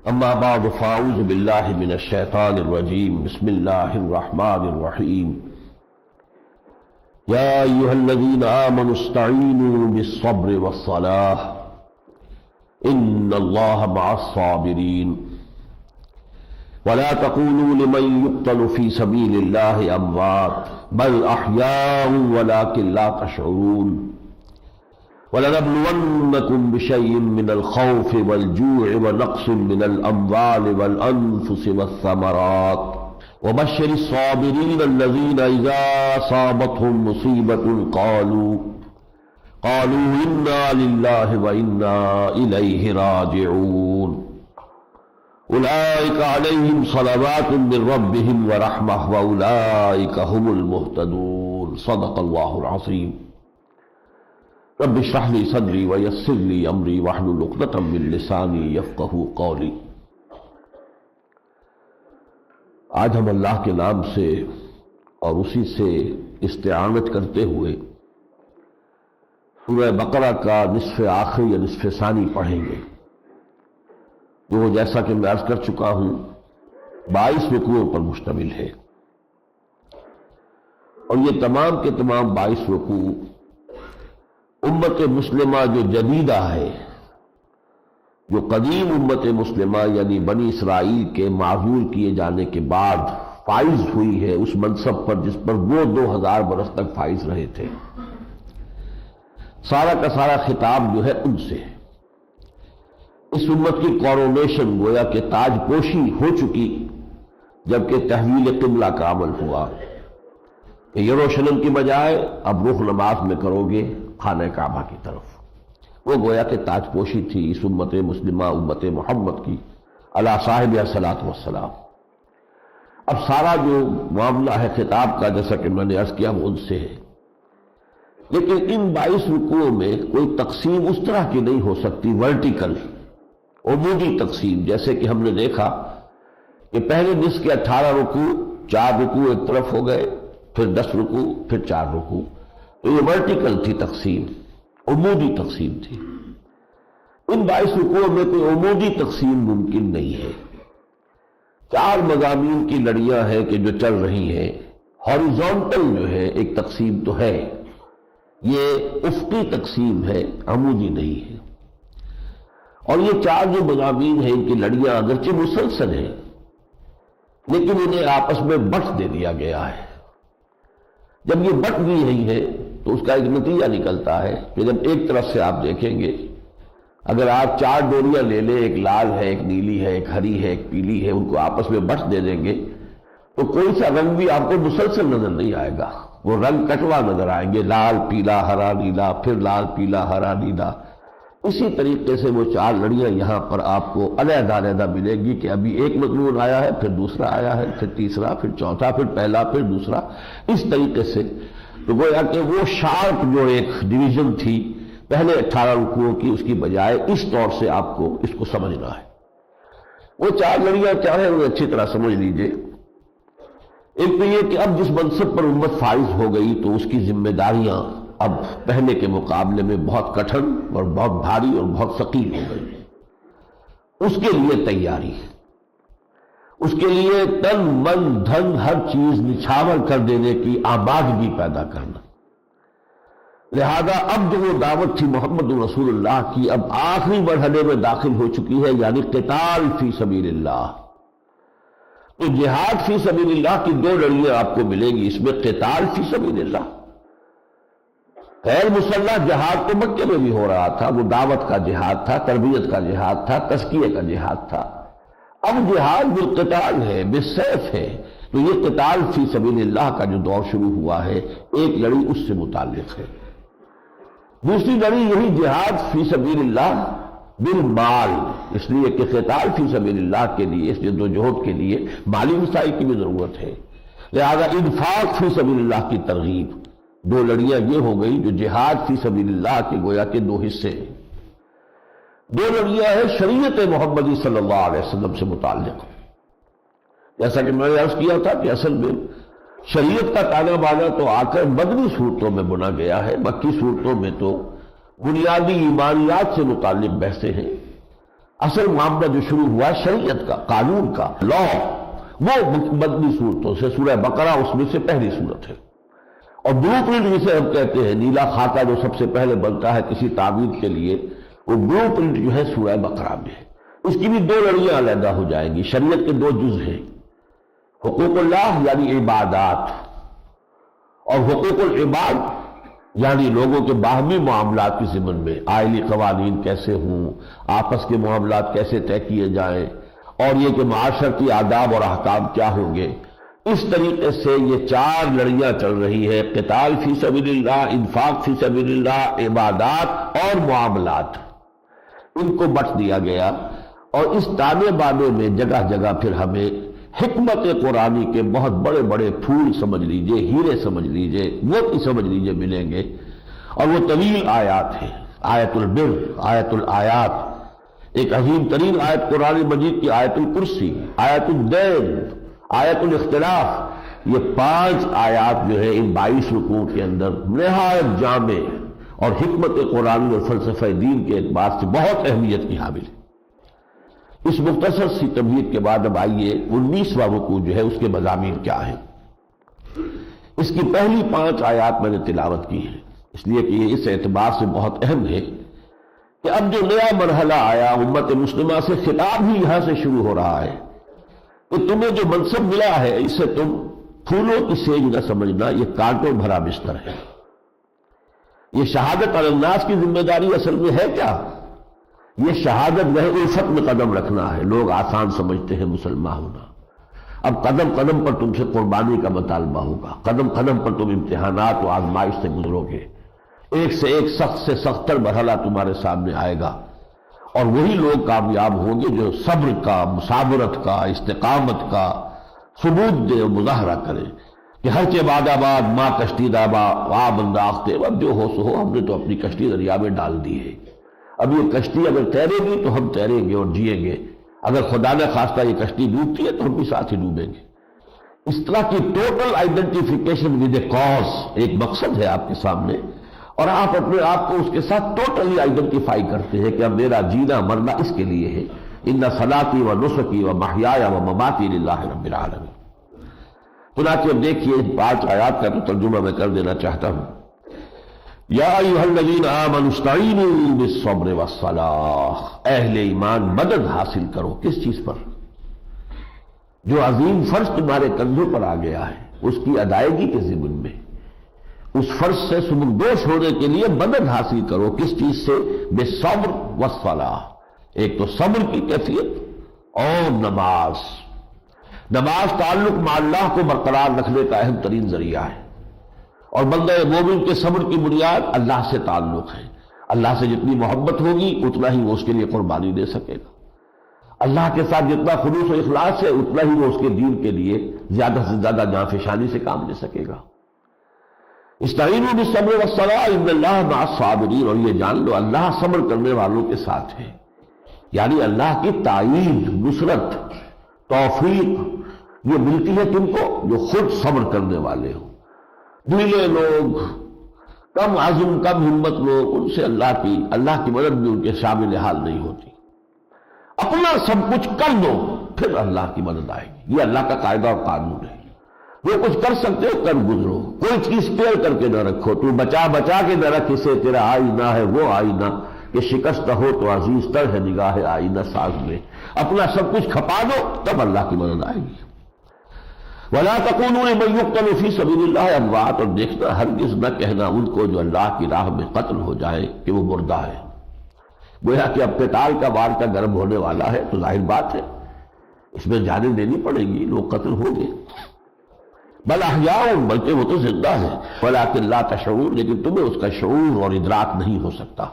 اما بعد فاعوذ باللہ من الشیطان الرجیم بسم اللہ الرحمن الرحیم یا ایھا الذین آمنوا استعینوا بالصبر والصلاۃ ان اللہ مع الصابرین ولا تقولوا لمن يقتل في سبيل الله اموات بل احیاء ولكن لا تشعرون وَلَنَبْلُوَنَّكُمْ بِشَيْءٍ مِّنَ الْخَوْفِ وَالْجُوعِ وَنَقْصٍ مِّنَ الْأَمْوَالِ وَالْأَنفُسِ وَالثَّمَرَاتِ وَبَشِّرِ الصَّابِرِينَ الَّذِينَ إِذَا أَصَابَتْهُم مُّصِيبَةٌ قَالُوا إِنَّا لِلَّهِ وَإِنَّا إِلَيْهِ راجعون أُولَٰئِكَ عَلَيْهِمْ صَلَوَاتٌ مِّن رَّبِّهِمْ وَرَحْمَةٌ وَأُولَٰئِكَ هُمُ المهتدون صدق اللہ العظیم رب اشرح لي صدری ویسر لي امری واحلل عقدۃ من لسانی یفقہوا قولی۔ آج ہم اللہ کے نام سے اور اسی سے استعانت کرتے ہوئے سورہ بقرہ کا نصف آخر یا نصف ثانی پڑھیں گے، جو جیسا کہ میں عرض کر چکا ہوں 22 رکوعوں پر مشتمل ہے، اور یہ تمام کے تمام 22 رکوع امت مسلمہ جو جدیدہ ہے، جو قدیم امت مسلمہ یعنی بنی اسرائیل کے معزول کیے جانے کے بعد فائز ہوئی ہے اس منصب پر جس پر وہ 2000 برس تک فائز رہے تھے، سارا کا سارا خطاب جو ہے ان سے اس امت کی کورونیشن گویا کہ تاج پوشی ہو چکی، جبکہ تحویل قبلہ کا عمل ہوا کہ یروشلم کی بجائے اب رخ نماز میں کرو گے خانہ کعبہ کی طرف۔ وہ گویا کہ تاج پوشی تھی اس امت مسلمہ امت محمد کی علی صاحب الصلاۃ والسلام۔ اب سارا جو معاملہ ہے خطاب کا، جیسا کہ میں نے عرض کیا، وہ ان سے ہے، لیکن ان 22 رکوعوں میں کوئی تقسیم اس طرح کی نہیں ہو سکتی ورٹیکل عمودی تقسیم، جیسے کہ ہم نے دیکھا کہ پہلے نصف کے 18 رکوع، 4 رکوع ایک طرف ہو گئے، پھر 10 رکوع، پھر 4 رکوع، تو یہ ورٹیکل تھی تقسیم، عمودی تقسیم تھی۔ ان 22 رکوعوں میں کوئی عمودی تقسیم ممکن نہیں ہے۔ 4 مضامین کی لڑیاں ہیں کہ جو چل رہی ہیں، ہاریزونٹل جو ہے ایک تقسیم تو ہے، یہ افقی تقسیم ہے، عمودی نہیں ہے۔ اور یہ 4 جو مضامین ہیں ان کی لڑیاں اگرچہ مسلسل ہیں، لیکن انہیں آپس میں بٹ دے دیا گیا ہے۔ جب یہ بٹ دی رہی ہے تو اس کا ایک نتیجہ نکلتا ہے کہ جب ایک طرف سے آپ دیکھیں گے، اگر آپ 4 ڈوریاں لے لیں، ایک لال ہے، ایک نیلی ہے، ایک ہری ہے، ایک پیلی ہے، ان کو آپس میں بٹ دے دیں گے تو کوئی سا رنگ بھی آپ کو مسلسل نظر نہیں آئے گا، وہ رنگ کٹوا نظر آئیں گے، لال پیلا ہرا نیلا، پھر لال پیلا ہرا نیلا۔ اسی طریقے سے وہ 4 لڑیاں یہاں پر آپ کو علیحدہ علیحدہ ملے گی کہ ابھی ایک مضمون آیا ہے، پھر دوسرا آیا ہے، پھر تیسرا، پھر چوتھا، پھر پہلا، پھر دوسرا، اس طریقے سے۔ تو گویا کہ وہ شارپ جو ایک ڈویژن تھی پہلے 18 رکوعوں کی، اس کی بجائے اس طور سے آپ کو اس کو سمجھنا ہے۔ وہ 4 لڑیاں کیا ہیں انہیں اچھی طرح سمجھ لیجئے۔ ایک تو یہ کہ اب جس منصب پر امت فائز ہو گئی تو اس کی ذمہ داریاں اب پہلے کے مقابلے میں بہت کٹھن اور بہت بھاری اور بہت ثقیل ہو گئی۔ اس کے لیے تیاری، اس کے لیے تن من دھن ہر چیز نچھاور کر دینے کی آمادگی پیدا کرنا۔ لہذا اب جو وہ دعوت تھی محمد رسول اللہ کی اب آخری مرحلے میں داخل ہو چکی ہے، یعنی قتال فی سبیل اللہ۔ تو جہاد فی سبیل اللہ کی 2 لڑیاں آپ کو ملیں گی، اس میں قتال فی سبیل اللہ، غیر مسلح جہاد تو مکے میں بھی ہو رہا تھا، وہ دعوت کا جہاد تھا، تربیت کا جہاد تھا، تزکیے کا جہاد تھا۔ اب جہاد بالقتال ہے، بالسیف ہے، تو یہ قتال فی سبیل اللہ کا جو دور شروع ہوا ہے، ایک لڑی اس سے متعلق ہے۔ دوسری لڑی یہی جہاد فی سبیل اللہ بالمال، اس لیے کہ قتال فی سبیل اللہ کے لیے، اس جدوجہد کے لیے مالی وسائل کی بھی ضرورت ہے، لہذا انفاق فی سبیل اللہ کی ترغیب۔ 2 لڑیاں یہ ہو گئی جو جہاد فی سبیل اللہ کے گویا کے 2 حصے ہیں۔ 2 لڑیاں ہیں شریعت محمدی صلی اللہ علیہ وسلم سے متعلق، جیسا کہ میں نے عرض کیا تھا کہ اصل میں شریعت کا تانا بانا تو آ کر مدنی صورتوں میں بنا گیا ہے، مکی صورتوں میں تو بنیادی ایمانیات سے متعلق بحثیں ہیں، اصل معاملہ جو شروع ہوا شریعت کا، قانون کا، لا، وہ مدنی صورتوں سے، سورہ بقرہ اس میں سے پہلی صورت ہے۔ اور بلو پرنٹ جسے ہم کہتے ہیں، نیلا خاکہ جو سب سے پہلے بنتا ہے کسی تعبیر کے لیے، وہ بلو پرنٹ جو ہے سورہ بقرہ میں ہے۔ اس کی بھی دو لڑیاں علیحدہ ہو جائیں گی۔ شریعت کے دو جز ہیں، حقوق اللہ یعنی عبادات، اور حقوق العباد یعنی لوگوں کے باہمی معاملات کے ضمن میں آئلی قوانین کیسے ہوں، آپس کے معاملات کیسے طے کیے جائیں، اور یہ کہ معاشرتی آداب اور احکام کیا ہوں گے۔ اس طریقے سے یہ چار لڑیاں چل رہی ہے، قتال فی سبیل اللہ، انفاق فی سبیل اللہ، عبادات اور معاملات، ان کو بٹ دیا گیا۔ اور اس تانے بانے میں جگہ جگہ پھر ہمیں حکمت قرآنی کے بہت بڑے بڑے پھول سمجھ لیجئے، ہیرے سمجھ لیجئے، موتی سمجھ لیجئے ملیں گے۔ اور وہ طویل آیات ہیں، آیت البر، آیت الآیات، ایک عظیم ترین آیت قرآن مجید کی آیت الکرسی، آیت الدین، آیت الاختلاف، یہ 5 آیات جو ہے ان 22 رکوع کے اندر نہایت جامع اور حکمت قرآن اور فلسفہ دین کے اعتبار سے بہت اہمیت کی حامل ہے۔ اس مختصر سی تمہید کے بعد اب آئیے 19واں رکوع جو ہے اس کے مضامین کیا ہیں۔ اس کی پہلی 5 آیات میں نے تلاوت کی ہے، اس لیے کہ یہ اس اعتبار سے بہت اہم ہے کہ اب جو نیا مرحلہ آیا امت مسلمہ سے خطاب ہی یہاں سے شروع ہو رہا ہے کہ تمہیں جو منصب ملا ہے اسے تم پھولوں کی سیج نہ سمجھنا، یہ کانٹوں بھرا بستر ہے۔ یہ شہادت علی الناس کی ذمہ داری اصل میں ہے کیا؟ یہ شہادت وہ الفت میں قدم رکھنا ہے۔ لوگ آسان سمجھتے ہیں مسلمان ہونا، اب قدم قدم پر تم سے قربانی کا مطالبہ ہوگا، قدم قدم پر تم امتحانات و آزمائش سے گزرو گے، ایک سے ایک سخت سے سختر مرحلہ تمہارے سامنے آئے گا، اور وہی لوگ کامیاب ہوں گے جو صبر کا، مصابرت کا، استقامت کا ثبوت دے اور مظاہرہ کرے کہ ہر کے بعد آباد ماں کشتی دابا آب انداختے، اب جو ہو سو ہو، ہم نے تو اپنی کشتی دریا میں ڈال دی ہے، اب یہ کشتی اگر تیرے گی تو ہم تیریں گے اور جئیں گے، اگر خدا نہ خواستہ یہ کشتی ڈوبتی ہے تو ہم بھی ساتھ ہی ڈوبیں گے۔ اس طرح کی total identification with a cause, ایک مقصد ہے آپ کے سامنے، اور آپ اپنے آپ کو اس کے ساتھ ٹوٹلی آئیڈینٹیفائی کرتے ہیں کہ اب میرا جینا مرنا اس کے لیے ہے۔ ان صلاتی و نسکی و محیای و مماتی للہ رب العالمین۔ چنانچہ اب دیکھیے 5 آیات کا تو ترجمہ میں کر دینا چاہتا ہوں۔ یا ایھا الذین آمنوا استعینوا بالصبر والصلاۃ، اہل ایمان مدد حاصل کرو، کس چیز پر؟ جو عظیم فرض تمہارے کندھوں پر آ گیا ہے اس کی ادائیگی کے ضمن میں، اس فرض سے سبکدوش ہونے کے لیے مدد حاصل کرو، کس چیز سے؟ بالصبر والصلاۃ، ایک تو صبر کی کیفیت اور نماز۔ نماز تعلق مع اللہ کو برقرار رکھنے کا اہم ترین ذریعہ ہے، اور بندہ مومن کے صبر کی بنیاد اللہ سے تعلق ہے۔ اللہ سے جتنی محبت ہوگی اتنا ہی وہ اس کے لیے قربانی دے سکے گا، اللہ کے ساتھ جتنا خلوص و اخلاص ہے اتنا ہی وہ اس کے دین کے لیے زیادہ سے زیادہ جانفشانی سے کام لے سکے گا۔ استعینوا بالصبر والصلاۃ ان اللہ مع الصابرین، اور یہ جان لو اللہ صبر کرنے والوں کے ساتھ ہے، یعنی اللہ کی تائید، نصرت، توفیق یہ ملتی ہے کن کو؟ جو خود صبر کرنے والے ہوں۔ ڈھیلے لوگ، کم عزم، کم ہمت لوگ، ان سے اللہ کی مدد بھی ان کے شامل حال نہیں ہوتی۔ اپنا سب کچھ کر دو پھر اللہ کی مدد آئے گی، یہ اللہ کا قاعدہ اور قانون ہے۔ جو کچھ کر سکتے ہو کر گزرو، کوئی چیز ٹیڑھ کر کے نہ رکھو، تو بچا بچا کے نہ رکھ اسے، تیرا آئینہ ہے وہ آئینہ کہ شکست ہو تو عزیز تر ہے نگاہ آئینہ ساز میں۔ اپنا سب کچھ کھپا دو تب اللہ کی مدد آئے گی۔ وَلَا تَقُولُوا لِمَن يُقْتَلُ فِي سَبِيلِ اللَّهِ أَمْوَاتٌ، اور دیکھنا ہرگز نہ کہنا ان کو جو اللہ کی راہ میں قتل ہو جائے کہ وہ مردہ ہے۔ گویا کہ اب قتال کا وار کا گرم ہونے والا ہے تو ظاہر بات ہے اس میں جانیں دینی پڑے گی، لوگ قتل ہوں گے۔ بل احیاء، بلکہ وہ تو زندہ ہے، ولیکن لا تشعرون، لیکن تمہیں اس کا شعور اور ادراک نہیں ہو سکتا۔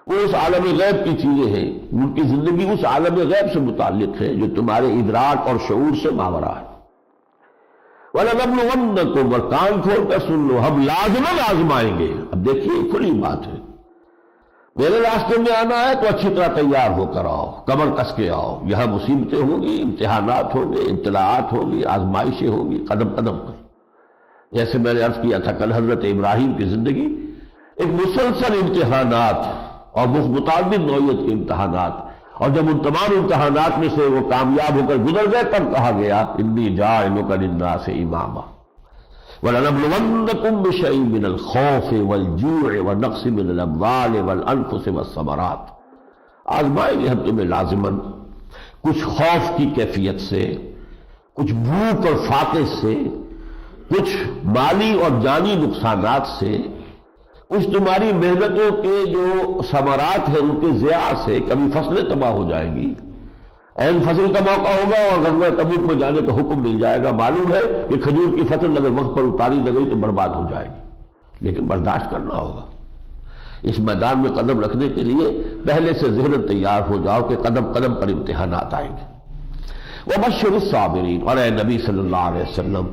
وہ اس عالم غیب کی چیزیں ہیں، ان کی زندگی اس عالم غیب سے متعلق ہے جو تمہارے ادراک اور شعور سے ماورا ہے۔ وَلَنَبْلُوَنَّكُمْ، اور کان کھول کر سن لو، ہم لازماً آزمائیں گے۔ اب دیکھیے کھلی بات ہے، میرے راستے میں آنا ہے تو اچھی طرح تیار ہو کر آؤ، کمر کس کے آؤ، یہاں مصیبتیں ہوں گی، امتحانات ہوں گے، ابتلاعات ہوں گی، آزمائشیں ہوں گی قدم قدم پر۔ جیسے میں نے عرض کیا تھا کل، حضرت ابراہیم کی زندگی ایک مسلسل امتحانات اور متعدد نوعیت کے امتحانات اور جب ان تمام امتحانات میں سے وہ کامیاب ہو کر گزر گئے تب کہا گیا انی جاعلک للناس اماما وَلَنَبْلُوَنَّكُمْ بِشَيْءٍ مِّنَ الْخَوْفِ وَالْجُوعِ وَنَقْصٍ مِّنَ الْأَمْوَالِ وَالْأَنفُسِ وَالثَّمَرَاتِ، آزمائیں گے ہم تمہیں لازماً کچھ خوف کی کیفیت سے، کچھ بھوک اور فاقے سے، کچھ مالی اور جانی نقصانات سے، کچھ تمہاری محنتوں کے جو ثمرات ہیں ان کے ضیاع سے، کبھی فصلیں تباہ ہو جائیں گی، این فصل کا موقع ہوگا اور غزوہ تبوک میں جانے کا حکم مل جائے گا، معلوم ہے کہ کھجور کی فصل اگر وقت پر اتاری نہ گئی تو برباد ہو جائے گی، لیکن برداشت کرنا ہوگا۔ اس میدان میں قدم رکھنے کے لیے پہلے سے ذہن تیار ہو جاؤ کہ قدم قدم پر امتحانات آئیں گے۔ وَبَشِّرِ الصَّابِرِينَ، اور اے نبی صلی اللہ علیہ وسلم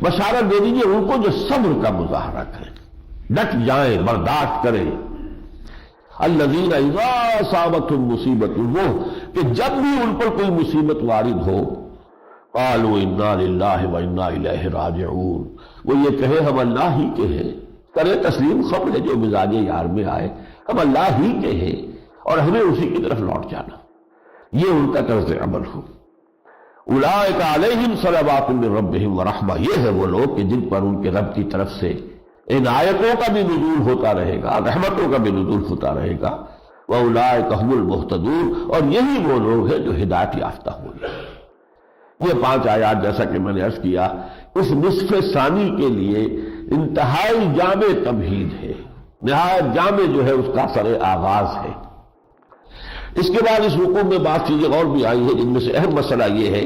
بشارت دے دیجیے ان کو جو صبر کا مظاہرہ کریں، ڈٹ جائیں، برداشت کریں۔ الذین اذا اصابتهم مصیبت، وہ کہ جب بھی ان پر کوئی مصیبت وارد ہو، قالوا انا للہ وانا الیہ راجعون، وہ یہ کہے ہم اللہ ہی کے ہیں، کرے تسلیم خبر ہے جو مزاج یار میں آئے، ہم اللہ ہی کے ہیں اور ہمیں اسی کی طرف لوٹ جانا، یہ ان کا طرز عمل ہو۔ اولئک علیہم صلوات من ربہم ورحمہ، یہ ہے وہ لوگ کہ جن پر ان کے رب کی طرف سے عنایتوں کا بھی نزول ہوتا رہے گا، رحمتوں کا بھی نزول ہوتا رہے گا۔ وَأُولَٰئِكَ هُمُ الْمُهْتَدُونَ، اور یہی وہ لوگ ہیں جو ہدایت یافتہ ہوئے۔ یہ 5 آیات جیسا کہ میں نے عرض کیا اس نصف ثانی کے لیے انتہائی جامع تمہید ہے، نہایت جامع جو ہے اس کا سر آغاز ہے۔ اس کے بعد اس رکوع میں بعض چیزیں اور بھی آئی ہیں، جن میں سے اہم مسئلہ یہ ہے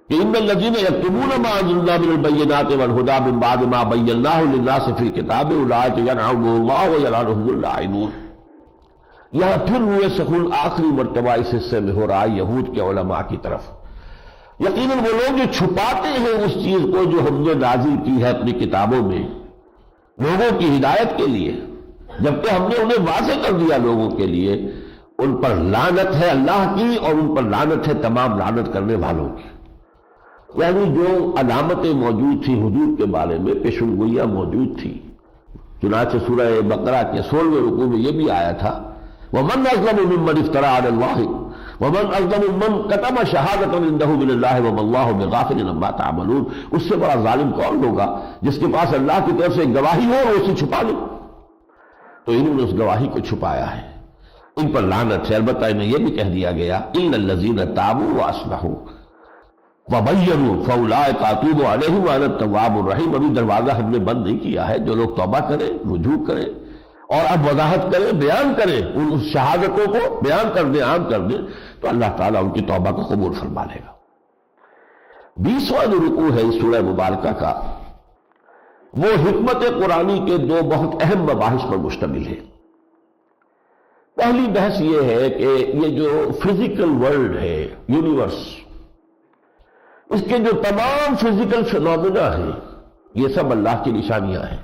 کہ ان الذین یکتمون ما انزلنا من البینات والہدی من بعد ما بیناہ للناس فی الکتاب اولئک یلعنهم اللہ ویلعنهم اللاعنون۔ یہاں پھر ہوئے سخن آخری مرتبہ اس حصے میں ہو رہا ہے یہود کے علماء کی طرف۔ یقیناً وہ لوگ جو چھپاتے ہیں اس چیز کو جو ہم نے نازل کی ہے اپنی کتابوں میں لوگوں کی ہدایت کے لیے، جبکہ ہم نے انہیں واضح کر دیا لوگوں کے لیے، ان پر لعنت ہے اللہ کی اور ان پر لعنت ہے تمام لعنت کرنے والوں کی۔ یعنی جو علامتیں موجود تھی حضور کے بارے میں، پیشن گوئیاں موجود تھی، چنانچہ سورہ بقرہ کے 16ویں رکوع میں یہ بھی آیا تھا وَمَنْ أَظْلَمُ مِمَّنِ افْتَرَىٰ عَلَى اللَّهِ وَمَنْ أَظْلَمُ مِمَّنْ كَتَمَ شَهَادَةً عِندَهُ مِنَ اللَّهِ وَمَا اللَّهُ بِغَافِلٍ عَمَّا تَعْمَلُونَ۔ اس سے بڑا ظالم کون ہوگا جس کے پاس اللہ کی طرف سے ایک گواہی ہو اور اسے چھپا لے؟ تو انہوں نے اس گواہی کو چھپایا ہے، ان پر لعنت ہے۔ البتہ انہیں یہ بھی کہہ دیا گیا إِلَّا الَّذِينَ تَابُوا وَأَصْلَحُوا وَبَيَّنُوا فَأُولَٰئِكَ أَتُوبُ عَلَيْهِمْ وَأَنَا التَّوَّابُ الرَّحِيمُ۔ ابھی دروازہ ہم نے بند نہیں کیا ہے، جو لوگ توبہ کریں، رجوع کریں اور اب وضاحت کریں، بیان کریں، ان شہادتوں کو بیان کر دیں، عام کر دیں، تو اللہ تعالیٰ ان کی توبہ کو قبول فرما لے گا۔ 20واں جو رکوع ہے اس سورہ مبارکہ کا، وہ حکمت قرآنی کے 2 بہت اہم مباحث پر مشتمل ہے۔ پہلی بحث یہ ہے کہ یہ جو فزیکل ورلڈ ہے، یونیورس، اس کے جو تمام فزیکل فینومینا ہیں یہ سب اللہ کی نشانیاں ہیں۔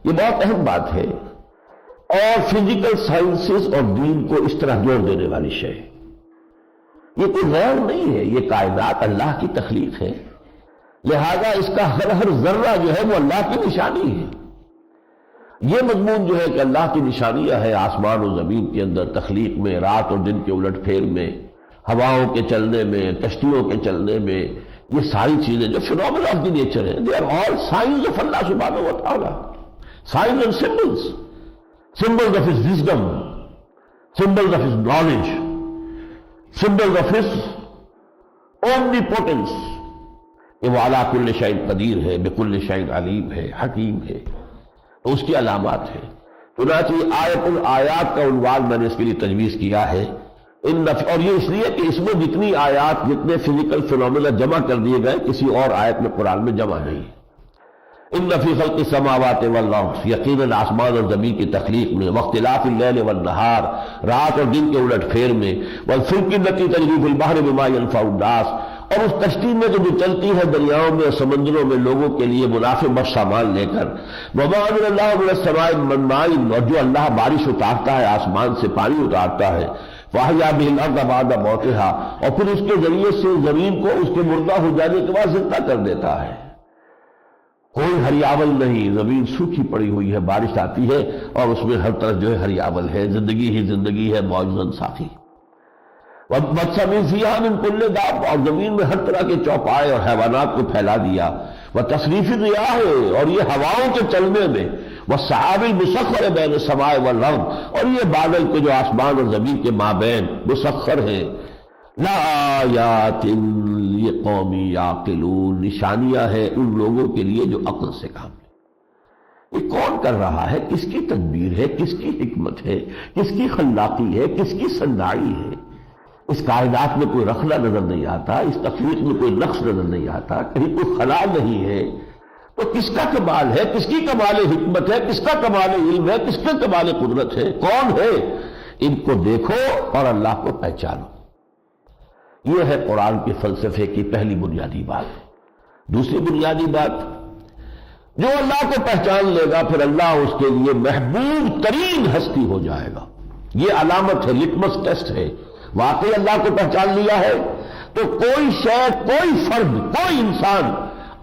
یہ بہت اہم بات ہے اور فزیکل سائنسز اور دین کو اس طرح جوڑ دینے والی شے، یہ کوئی غیر نہیں ہے، یہ کائنات اللہ کی تخلیق ہے، لہذا اس کا ہر ذرہ جو ہے وہ اللہ کی نشانی ہے۔ یہ مضمون جو ہے کہ اللہ کی نشانیاں ہے آسمان و زمین کے اندر، تخلیق میں، رات اور دن کے الٹ پھیر میں، ہواؤں کے چلنے میں، کشتیوں کے چلنے میں، یہ ساری چیزیں جو فینومینا آف دی نیچر ہیں، they are all signs of Allah سبحانہ و تعالی، signs and symbols, symbols of his wisdom, symbols of his knowledge, symbols of his omnipotence کہ وہ علی کل شیء قدیر ہے، بکل شیء علیم ہے، حکیم ہے، تو اس کی علامات ہیں۔ چنانچہ آیت الآیات کا عنوان میں نے اس کے لیے تجویز کیا ہے، اور یہ اس لیے کہ اس میں جتنی آیات، جتنے فزیکل فینومینا جمع کر دیے گئے کسی اور آیت میں قرآن میں جمع نہیں ہے۔ ان فی خلق السماوات والارض، یقیناً آسمان اور زمین کی تخلیق میں، واختلاف اللیل والنہار، رات اور دن کے الٹ پھیر میں، والفلک التی تجری فی البحر بما ینفع الناس، اور اس کشتی میں جو چلتی ہے دریاؤں میں اور سمندروں میں لوگوں کے لیے منافع بخش سامان لے کر، وما انزل اللہ من السماء من ماء، اور جو اللہ بارش اتارتا ہے آسمان سے، پانی اتارتا ہے، فاحیا بہ الارض بعد موتہا، اور پھر اس کے ذریعے سے زمین کو اس کے مردہ ہو جانے کے بعد زندہ کر دیتا ہے۔ کوئی ہریاول نہیں، زمین سوکھی پڑی ہوئی ہے، بارش آتی ہے اور اس میں ہر طرف جو ہے ہریاول ہے، زندگی ہی زندگی ہے، موجوداً ساقی فِيهَا مِن كُلِّ دَابَّةٍ، اور زمین میں ہر طرح کے چوپائے اور حیوانات کو پھیلا دیا، وَتَصْرِيفِ الرِّيَاحِ، اور یہ ہواؤں کے چلنے میں، وَالسَّحَابِ الْمُسَخَّرِ بَيْنَ السَّمَاءِ وَالْأَرْضِ، اور یہ بادل کے جو آسمان اور زمین کے مابین مسخر ہیں، لَآيَاتٍ لِقَوْمٍ يَعْقِلُونَ، نشانیاں ہیں ان لوگوں کے لیے جو عقل سے کام لیں۔ یہ کون کر رہا ہے، کس کی تدبیر ہے، کس کی حکمت ہے، کس کی خلاقی ہے، کس کی صناعی ہے؟ اس کائنات میں کوئی رخلا نظر نہیں آتا، اس تخلیق میں کوئی نقص نظر نہیں آتا، کہیں کوئی خلا نہیں ہے، تو کس کا کمال ہے، کس کی کمال حکمت ہے، کس کا کمال علم ہے، کس کا کمال قدرت ہے، کون ہے؟ ان کو دیکھو اور اللہ کو پہچانو۔ یہ ہے قرآن کے فلسفے کی پہلی بنیادی بات۔ دوسری بنیادی بات، جو اللہ کو پہچان لے گا پھر اللہ اس کے لیے محبوب ترین ہستی ہو جائے گا۔ یہ علامت ہے، لٹمس ٹیسٹ ہے۔ واقعی اللہ کو پہچان لیا ہے تو کوئی شے، کوئی فرد، کوئی انسان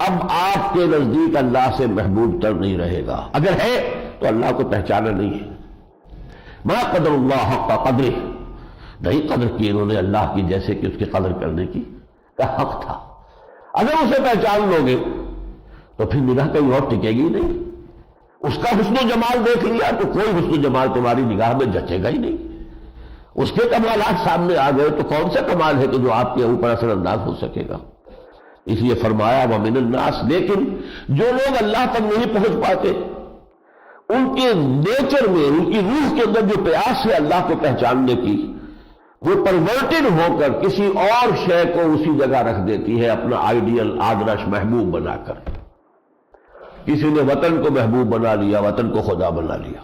اب آپ کے نزدیک اللہ سے محبوب تر نہیں رہے گا۔ اگر ہے تو اللہ کو پہچانا نہیں ہے۔ ما قدر اللہ حق قدرہ، نہیں قدر کی انہوں نے اللہ کی جیسے کہ اس کی قدر کرنے کی کا حق تھا۔ اگر اسے پہچان لوگے تو پھر نگاہ کہیں اور ٹکے گی نہیں۔ اس کا حسن و جمال دیکھ لیا تو کوئی حسن و جمال تمہاری نگاہ میں جچے گا ہی نہیں۔ اس کے کمالات سامنے آ گئے تو کون سا کمال ہے کہ جو آپ کے اوپر اثر انداز ہو سکے گا؟ اس لیے فرمایا وَمِنَ النَّاسِ، لیکن جو لوگ اللہ تک نہیں پہنچ پاتے، ان کے نیچر میں، ان کی روح کے اندر جو پیاس ہے اللہ کو پہچاننے کی، وہ پرورٹڈ ہو کر کسی اور شے کو اسی جگہ رکھ دیتی ہے، اپنا آئیڈیل، آدرش، محبوب بنا کر۔ کسی نے وطن کو محبوب بنا لیا، وطن کو خدا بنا لیا۔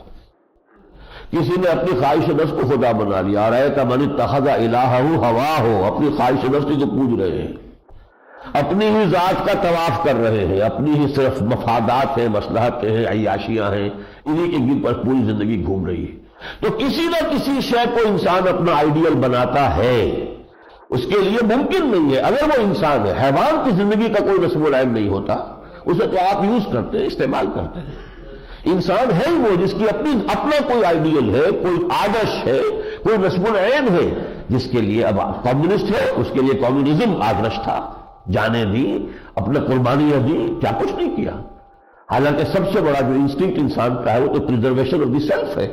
کسی نے اپنی خواہش نفس کو خدا بنا لیا، رأیت من اتخذ الہہ ہواہ، اپنی خواہش نفس کو پوج رہے ہیں، اپنی ہی ذات کا طواف کر رہے ہیں، اپنی ہی صرف مفادات ہیں، مصلحتیں ہیں، عیاشیاں ہیں، انہی کے گرد پر پوری زندگی گھوم رہی ہے۔ تو کسی نہ کسی شے کو انسان اپنا آئیڈیل بناتا ہے، اس کے لیے ممکن نہیں ہے۔ اگر وہ انسان ہے، حیوان کی زندگی کا کوئی رسم العین نہیں ہوتا، اسے تو آپ یوز کرتے ہیں، استعمال کرتے ہیں۔ انسان ہے ہی وہ جس کی اپنا کوئی آئیڈیل ہے، کوئی آدرش ہے، کوئی رسم العین ہے، جس کے لیے اب کمیونسٹ ہے، اس کے لیے کمیونزم آدرش تھا، جانے دی، اپنے قربانیاں دی، کیا کچھ نہیں کیا۔ حالانکہ سب سے بڑا جو انسٹنکٹ انسان کا ہے وہ تو پریزرویشن آف دی سیلف ہے،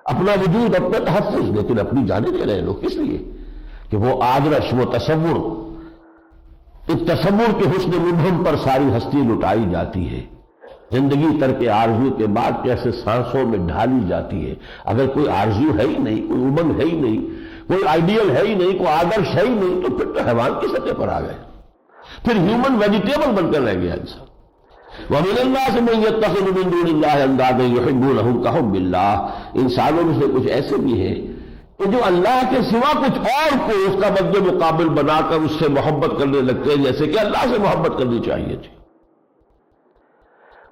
اپنا وجود، اپنا تحفظ، لیکن اپنی جانیں دے رہے ہیں لوگ کس لیے؟ کہ وہ آدرش، وہ تصور، ایک تصور کے حسن مبہم پر ساری ہستی لٹائی جاتی ہے۔ زندگی ترک آرزو کے بعد کیسے سانسوں میں ڈھالی جاتی ہے۔ اگر کوئی آرزو ہے ہی نہیں، کوئی امنگ ہے ہی نہیں، کوئی آئیڈیل ہے ہی نہیں، کوئی آدرش ہے ہی نہیں، تو پھر تو حیوان کی سطح پر آ گئے، پھر ہیومن ویجیٹیبل بن کر رہ گیا انسان۔ وَمِنَ النَّاسِ مَن يَتَّخِذُ مِن دُونِ اللَّهِ أَندَادًا يُحِبُّونَهُمْ كَحُبِّ اللَّهِ، انسانوں میں سے کچھ ایسے بھی ہیں کہ جو اللہ کے سوا کچھ اور کو اس کا مد مقابل بنا کر اس سے محبت کرنے لگتے ہیں جیسے کہ اللہ سے محبت کرنی چاہیے تھی۔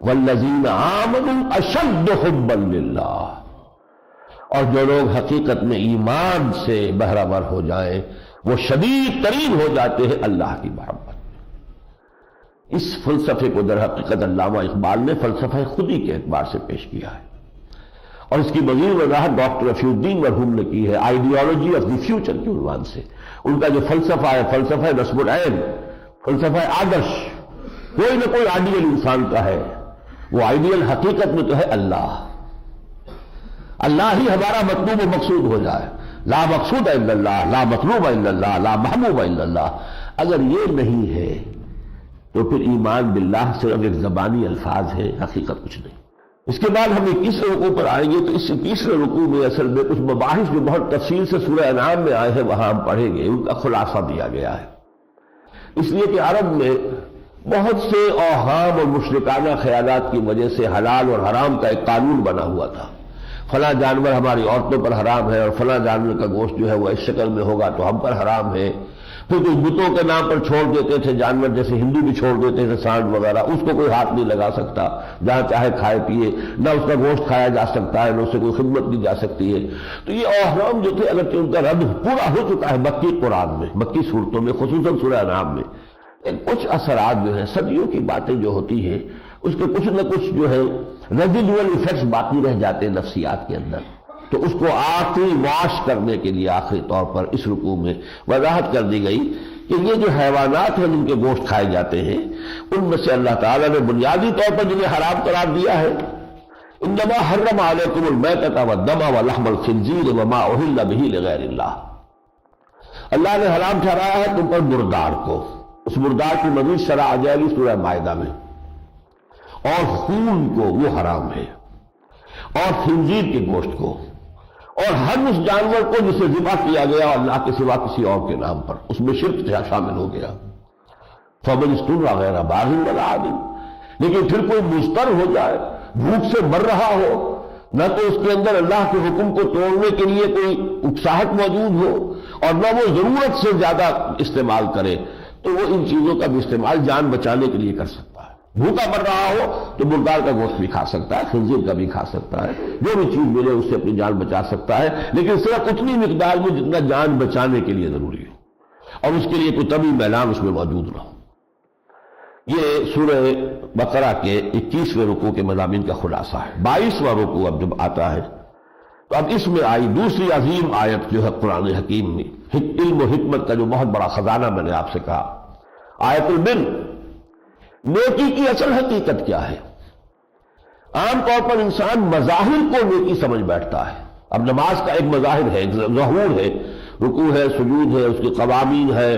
وَالَّذِينَ آمَنُوا أَشَدُّ حُبًّا لِلَّهِ، اور جو لوگ حقیقت میں ایمان سے بہرہ ہو جائیں وہ شدید ترین ہو جاتے ہیں اللہ کی محبت میں۔ اس فلسفے کو در حقیقت علامہ اقبال نے فلسفہ خودی کے اعتبار سے پیش کیا ہے، اور اس کی مزید وضاحت ڈاکٹر رفیع الدین مرحوم نے کی ہے آئیڈیالوجی آف دی فیوچر کے عنوان سے۔ ان کا جو فلسفہ ہے، فلسفہ نصب العین، فلسفہ آدرش، کوئی نہ کوئی آئیڈیل انسان کا ہے، وہ آئیڈیل حقیقت میں تو ہے اللہ۔ اللہ ہی ہمارا مطلوب و مقصود ہو جائے، لا مقصود الا اللہ، لا مطلوب الا اللہ، لا محبوب الا اللہ۔ اگر یہ نہیں ہے تو پھر ایمان باللہ صرف ایک زبانی الفاظ ہے، حقیقت کچھ نہیں۔ اس کے بعد ہم 21 رکوع پر آئیں گے تو اس 21 رکوع میں اصل میں کچھ مباحث جو بہت تفصیل سے سورہ انعام میں آئے ہیں وہاں ہم پڑھیں گے، ان کا خلاصہ دیا گیا ہے۔ اس لیے کہ عرب میں بہت سے اوہام اور مشرکانہ خیالات کی وجہ سے حلال اور حرام کا ایک قانون بنا ہوا تھا۔ فلاں جانور ہماری عورتوں پر حرام ہے اور فلاں جانور کا گوشت جو ہے وہ اس شکل میں ہوگا تو ہم پر حرام ہے۔ پھر کچھ بتوں کے نام پر چھوڑ دیتے تھے جانور، جیسے ہندو بھی چھوڑ دیتے تھے سانڈ وغیرہ، اس کو کوئی ہاتھ نہیں لگا سکتا، جہاں چاہے کھائے پیے، نہ اس کا گوشت کھایا جا سکتا ہے، نہ اس سے کوئی خدمت کی جا سکتی ہے۔ تو یہ اوہام جو تھے اگرچہ ان کا رد پورا ہو چکا ہے مکی قرآن میں، مکی صورتوں میں، خصوصاً سورہ انعام میں، کچھ اثرات جو ہیں، صدیوں کی باتیں جو ہوتی ہیں اس کے کچھ نہ کچھ جو ہے ریزیڈول ایفیکٹس باقی رہ جاتے ہیں نفسیات کے اندر، تو اس کو آخری واش کرنے کے لیے آخری طور پر اس رکوع میں وضاحت کر دی گئی کہ یہ جو حیوانات ہیں جن کے گوشت کھائے جاتے ہیں، ان میں سے اللہ تعالیٰ نے بنیادی طور پر جنہیں حرام قرار دیا ہے، انما حرم علیکم المیتۃ والدم ولحم الخنزیر وما اہل بہ لغیر اللہ، اللہ نے حرام ٹھہرایا ہے تم پر مردار کو، اس مردار کی مزید شرح آ جائے گی سورہ مائدہ میں، اور خون کو وہ حرام ہے، اور خنزیر کے گوشت کو، اور ہر اس جانور کو جسے ذبح کیا گیا اللہ کے سوا کسی اور کے نام پر، اس میں شرک شامل ہو گیا، فمن اضطر غیر باغ ولا عاد، لیکن پھر کوئی مضطر ہو جائے، بھوک سے مر رہا ہو، نہ تو اس کے اندر اللہ کے حکم کو توڑنے کے لیے کوئی اکساہٹ موجود ہو اور نہ وہ ضرورت سے زیادہ استعمال کرے، تو وہ ان چیزوں کا بھی استعمال جان بچانے کے لیے کر سکتا ہے۔ بھوکا مر رہا ہو تو مردار کا گوشت بھی کھا سکتا ہے، خنزیر کا بھی کھا سکتا ہے، جو بھی چیز ملے اس سے اپنی جان بچا سکتا ہے، لیکن صرف اتنی مقدار میں جتنا جان بچانے کے لیے ضروری ہو، اور اس کے لیے کوئی طبی میلان اس میں موجود نہ ہو۔ یہ سورہ بقرہ کے 21ویں رکوع کے مضامین کا خلاصہ ہے۔ 22واں رکوع اب جب آتا ہے تو اب اس میں آئی دوسری عظیم آیت جو ہے قرآن حکیم میں، علم و حکمت کا جو بہت بڑا خزانہ میں نے آپ سے کہا، آیت البر، نیکی کی اصل حقیقت کیا ہے؟ عام طور پر انسان مظاہر کو نیکی سمجھ بیٹھتا ہے۔ اب نماز کا ایک مظاہر ہے، ایک ظہور ہے، رکوع ہے، سجود ہے، اس کے قوامین ہے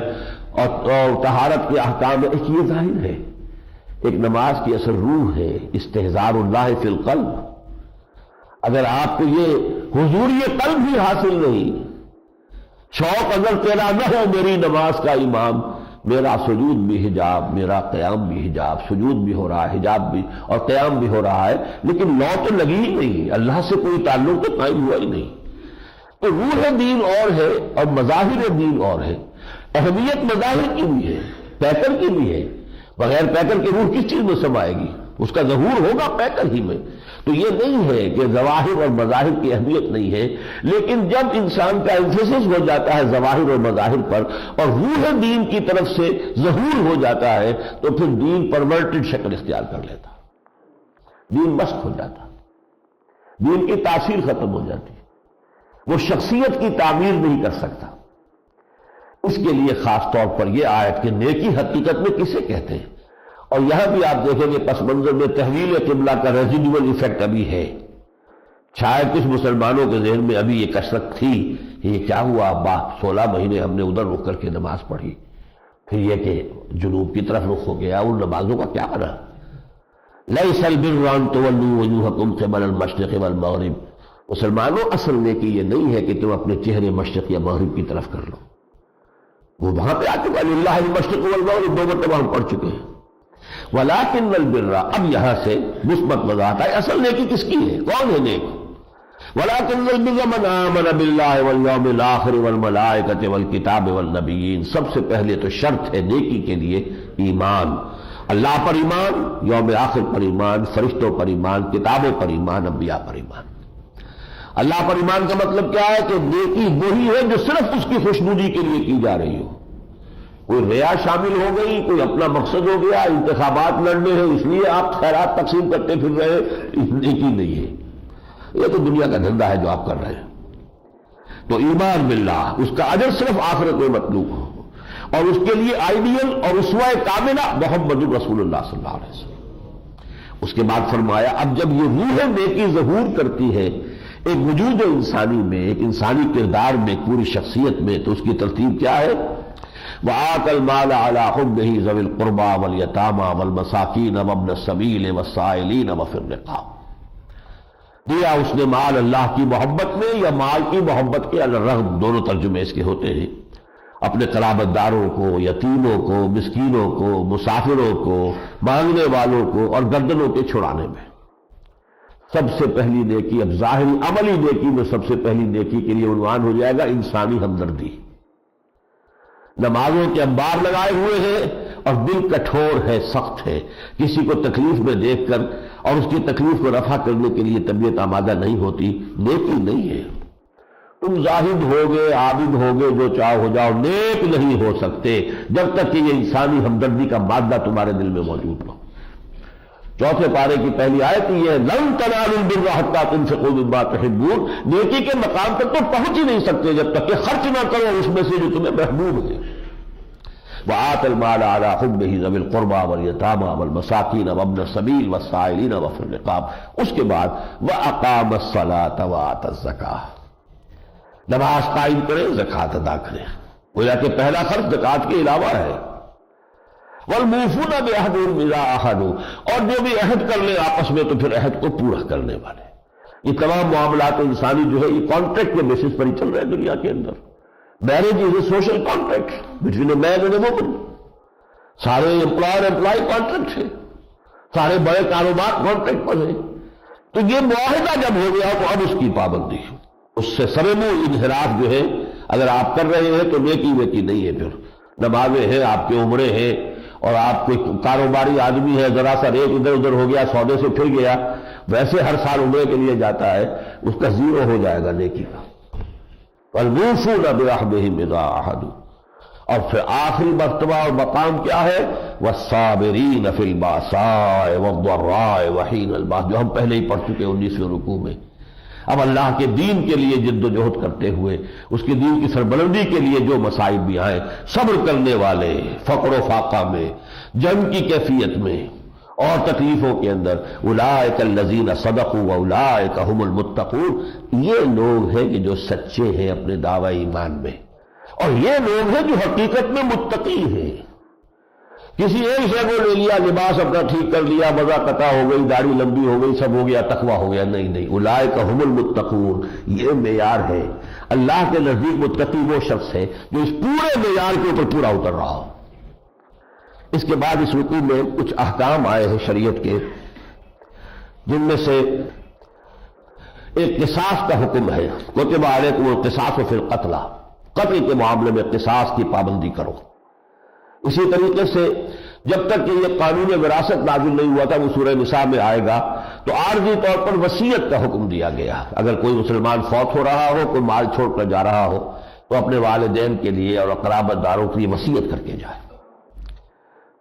اور طہارت کے احکام ہے، ایک یہ ظاہر ہے۔ ایک نماز کی اصل روح ہے استحضار اللہ فی القلب۔ اگر آپ کو یہ حضوری قلب بھی حاصل نہیں، شوق اگر تیرا نہ ہو میری نماز کا امام، میرا سجود بھی حجاب، میرا قیام بھی حجاب، سجود بھی ہو رہا ہے، حجاب بھی اور قیام بھی ہو رہا ہے، لیکن لو تو لگی ہی نہیں، اللہ سے کوئی تعلق تو قائم ہوا ہی نہیں، تو روح دین اور ہے اور مظاہر دین اور ہے۔ اہمیت مظاہر کی بھی ہے، پیکر کی بھی ہے، بغیر پیکر کے روح کس چیز میں سمائے گی؟ اس کا ظہور ہوگا پیکر ہی میں۔ تو یہ نہیں ہے کہ ظواہر اور مظاہر کی اہمیت نہیں ہے، لیکن جب انسان کا ایمفیسس ہو جاتا ہے ظواہر اور مظاہر پر اور روح دین کی طرف سے ظہور ہو جاتا ہے تو پھر دین پرورٹڈ شکل اختیار کر لیتا، دین مسخ ہو جاتا، دین کی تاثیر ختم ہو جاتی، وہ شخصیت کی تعمیر نہیں کر سکتا۔ اس کے لیے خاص طور پر یہ آیت کہ نیکی حقیقت میں کسے کہتے ہیں، اور یہاں بھی آپ دیکھیں گے پس منظر میں تحویل قبلہ کا ریزیڈول ایفیکٹ ابھی ہے۔ شاید کچھ مسلمانوں کے ذہن میں ابھی یہ کثرت تھی، یہ کیا ہوا ابا 16 مہینے ہم نے ادھر رخ کر کے نماز پڑھی، پھر یہ کہ جنوب کی طرف رخ ہو گیا، ان نمازوں کا کیا کرنا؟ لیس البر ان تولوا وجوہکم قبل المشرق والمغرب، مسلمانوں اصل نیکی یہ نہیں ہے کہ تم اپنے چہرے مشرق یا مغرب کی طرف کر لو، وہ وہاں پہ آ چکا للہ المشرق والمغرب، 2 مرتبہ ہم پڑھ چکے ہیں۔ ولیکن البر، اب یہاں سے مثبت وضاحت ہے، اصل نیکی کس کی ہے، کون ہے نیک؟ ولیکن البر من آمن باللہ والیوم الآخر والملائکۃ والکتاب والنبیین، سب سے پہلے تو شرط ہے نیکی کے لیے ایمان، اللہ پر ایمان، یوم آخر پر ایمان، فرشتوں پر ایمان، کتابوں پر ایمان، انبیاء پر ایمان۔ اللہ پر ایمان کا مطلب کیا ہے کہ نیکی وہی ہے جو صرف اس کی خوشنودی کے لیے کی جا رہی ہو، کوئی ریا شامل ہو گئی، کوئی اپنا مقصد ہو گیا، انتخابات لڑنے ہیں اس لیے آپ خیرات تقسیم کرتے پھر رہے، نیکی نہیں ہے، یہ تو دنیا کا دھندا ہے جو آپ کر رہے ہیں۔ تو ایمان باللہ، اس کا اجر صرف آخرت میں مطلوب ہو، اور اس کے لیے آئیڈیل اور اسوہ کاملہ محمد رسول اللہ صلی اللہ علیہ وسلم۔ اس کے بعد فرمایا اب جب یہ روح نیکی ظہور کرتی ہے ایک وجود انسانی میں، ایک انسانی کردار میں، ایک پوری شخصیت میں، تو اس کی ترتیب کیا ہے؟ وآت المال على حبه ذوي القربى واليتامى والمساکین وابن السبیل والسائلین وفی الرقاب، دیا اس نے مال اللہ کی محبت میں یا مال کی محبت کے الرغم، دونوں ترجمے اس کے ہوتے ہیں، اپنے قرابت داروں کو، یتیموں کو، مسکینوں کو، مسافروں کو، مانگنے والوں کو، اور گردنوں کے چھڑانے میں۔ سب سے پہلی نیکی، اب ظاہری عملی نیکی میں سب سے پہلی نیکی کے لیے عنوان ہو جائے گا انسانی ہمدردی۔ نمازوں کے انبار لگائے ہوئے ہیں اور دل کٹھور ہے، سخت ہے، کسی کو تکلیف میں دیکھ کر اور اس کی تکلیف کو رفع کرنے کے لیے طبیعت آمادہ نہیں ہوتی، نیکی نہیں ہے۔ تم زاہد ہوگے، عابد ہوگے، جو چاہو ہو جاؤ، نیک نہیں ہو سکتے جب تک کہ یہ انسانی ہمدردی کا مادہ تمہارے دل میں موجود ہو۔ چوتھے پارے کی پہلی آیت یہ ہے لن تنالوا البر حتی تنفقوا مما تحبون، نیکی کے مقام تک تو پہنچ ہی نہیں سکتے جب تک کہ خرچ نہ کرو اس میں سے جو تمہیں محبوب ہے۔ وآت المال على حبه ذوي القربى واليتامى والمساكين وابن السبيل والسائلين وفي الرقاب، اس کے بعد وأقام الصلاة وآتى الزكاة، نماز قائم کریں، زکوٰۃ ادا کریں، گویا کہ پہلا خرچ زکوٰۃ کے علاوہ ہے۔ والموفون بعہدہم اذا عاہدوا، اور جو بھی عہد کر لیں آپس میں تو پھر عہد کو پورا کرنے والے۔ یہ تمام معاملات انسانی جو ہے یہ کانٹریکٹ کے بیسس پر ہی چل رہے ہیں دنیا کے اندر۔ Marriage is a social contract between a man and a woman, سارے امپلائر امپلائی کانٹریکٹ ہے، سارے بڑے کاروبار کانٹریکٹ پر ہے۔ تو یہ معاہدہ جب ہو گیا تو اب اس کی پابندی، اس سے سرمو انحراف جو ہے اگر آپ کر رہے ہیں تو نیکی ویکی نہیں ہے۔ پھر نمازیں ہیں، آپ کی عمریں ہیں، اور آپ کوئی کاروباری آدمی ہے، ذرا سا ریٹ ادھر ادھر ہو گیا، سودے سے پھر گیا، ویسے ہر سال عمرے کے لیے جاتا ہے، اس کا زیرو ہو جائے گا نیکی کا۔ والموفون بعہدہم اذا عاہدوا، اور پھر آخری مرتبہ اور مقام کیا ہے؟ والصابرین فی الباساء والضراء وحین الباس، جو ہم پہلے ہی پڑھ چکے 19ویں رکوع میں۔ اب اللہ کے دین کے لیے جد و جہد کرتے ہوئے، اس کے دین کی سربلندی کے لیے جو مصائب بھی آئیں، صبر کرنے والے فقر و فاقہ میں، جنگ کی کیفیت میں اور تکلیفوں کے اندر، اولئک الذین صدقوا واولئک هم المتقون، یہ لوگ ہیں کہ جو سچے ہیں اپنے دعوی ایمان میں، اور یہ لوگ ہیں جو حقیقت میں متقی ہیں۔ کسی ایک شے کو لے لیا، لباس اپنا ٹھیک کر لیا، وضع قطع ہو گئی، داڑھی لمبی ہو گئی، سب ہو گیا، تقویٰ ہو گیا، نہیں نہیں، اولئک هم المتقون، یہ معیار ہے۔ اللہ کے نزدیک متقی وہ شخص ہے جو اس پورے معیار کے اوپر پورا اتر رہا ہو۔ اس کے بعد اس رکوع میں کچھ احکام آئے ہیں شریعت کے، جن میں سے ایک قصاص کا حکم ہے، کتب علیکم القصاص فی القتل، قتل کے معاملے میں قصاص کی پابندی کرو۔ اسی طریقے سے جب تک کہ یہ قانون وراثت نازل نہیں ہوا تھا، وہ سورہ نساء میں آئے گا، تو عارضی طور پر وصیت کا حکم دیا گیا۔ اگر کوئی مسلمان فوت ہو رہا ہو، کوئی مال چھوڑ کر جا رہا ہو، تو اپنے والدین کے لیے اور قرابت داروں کے لیے وصیت کر کے جائے،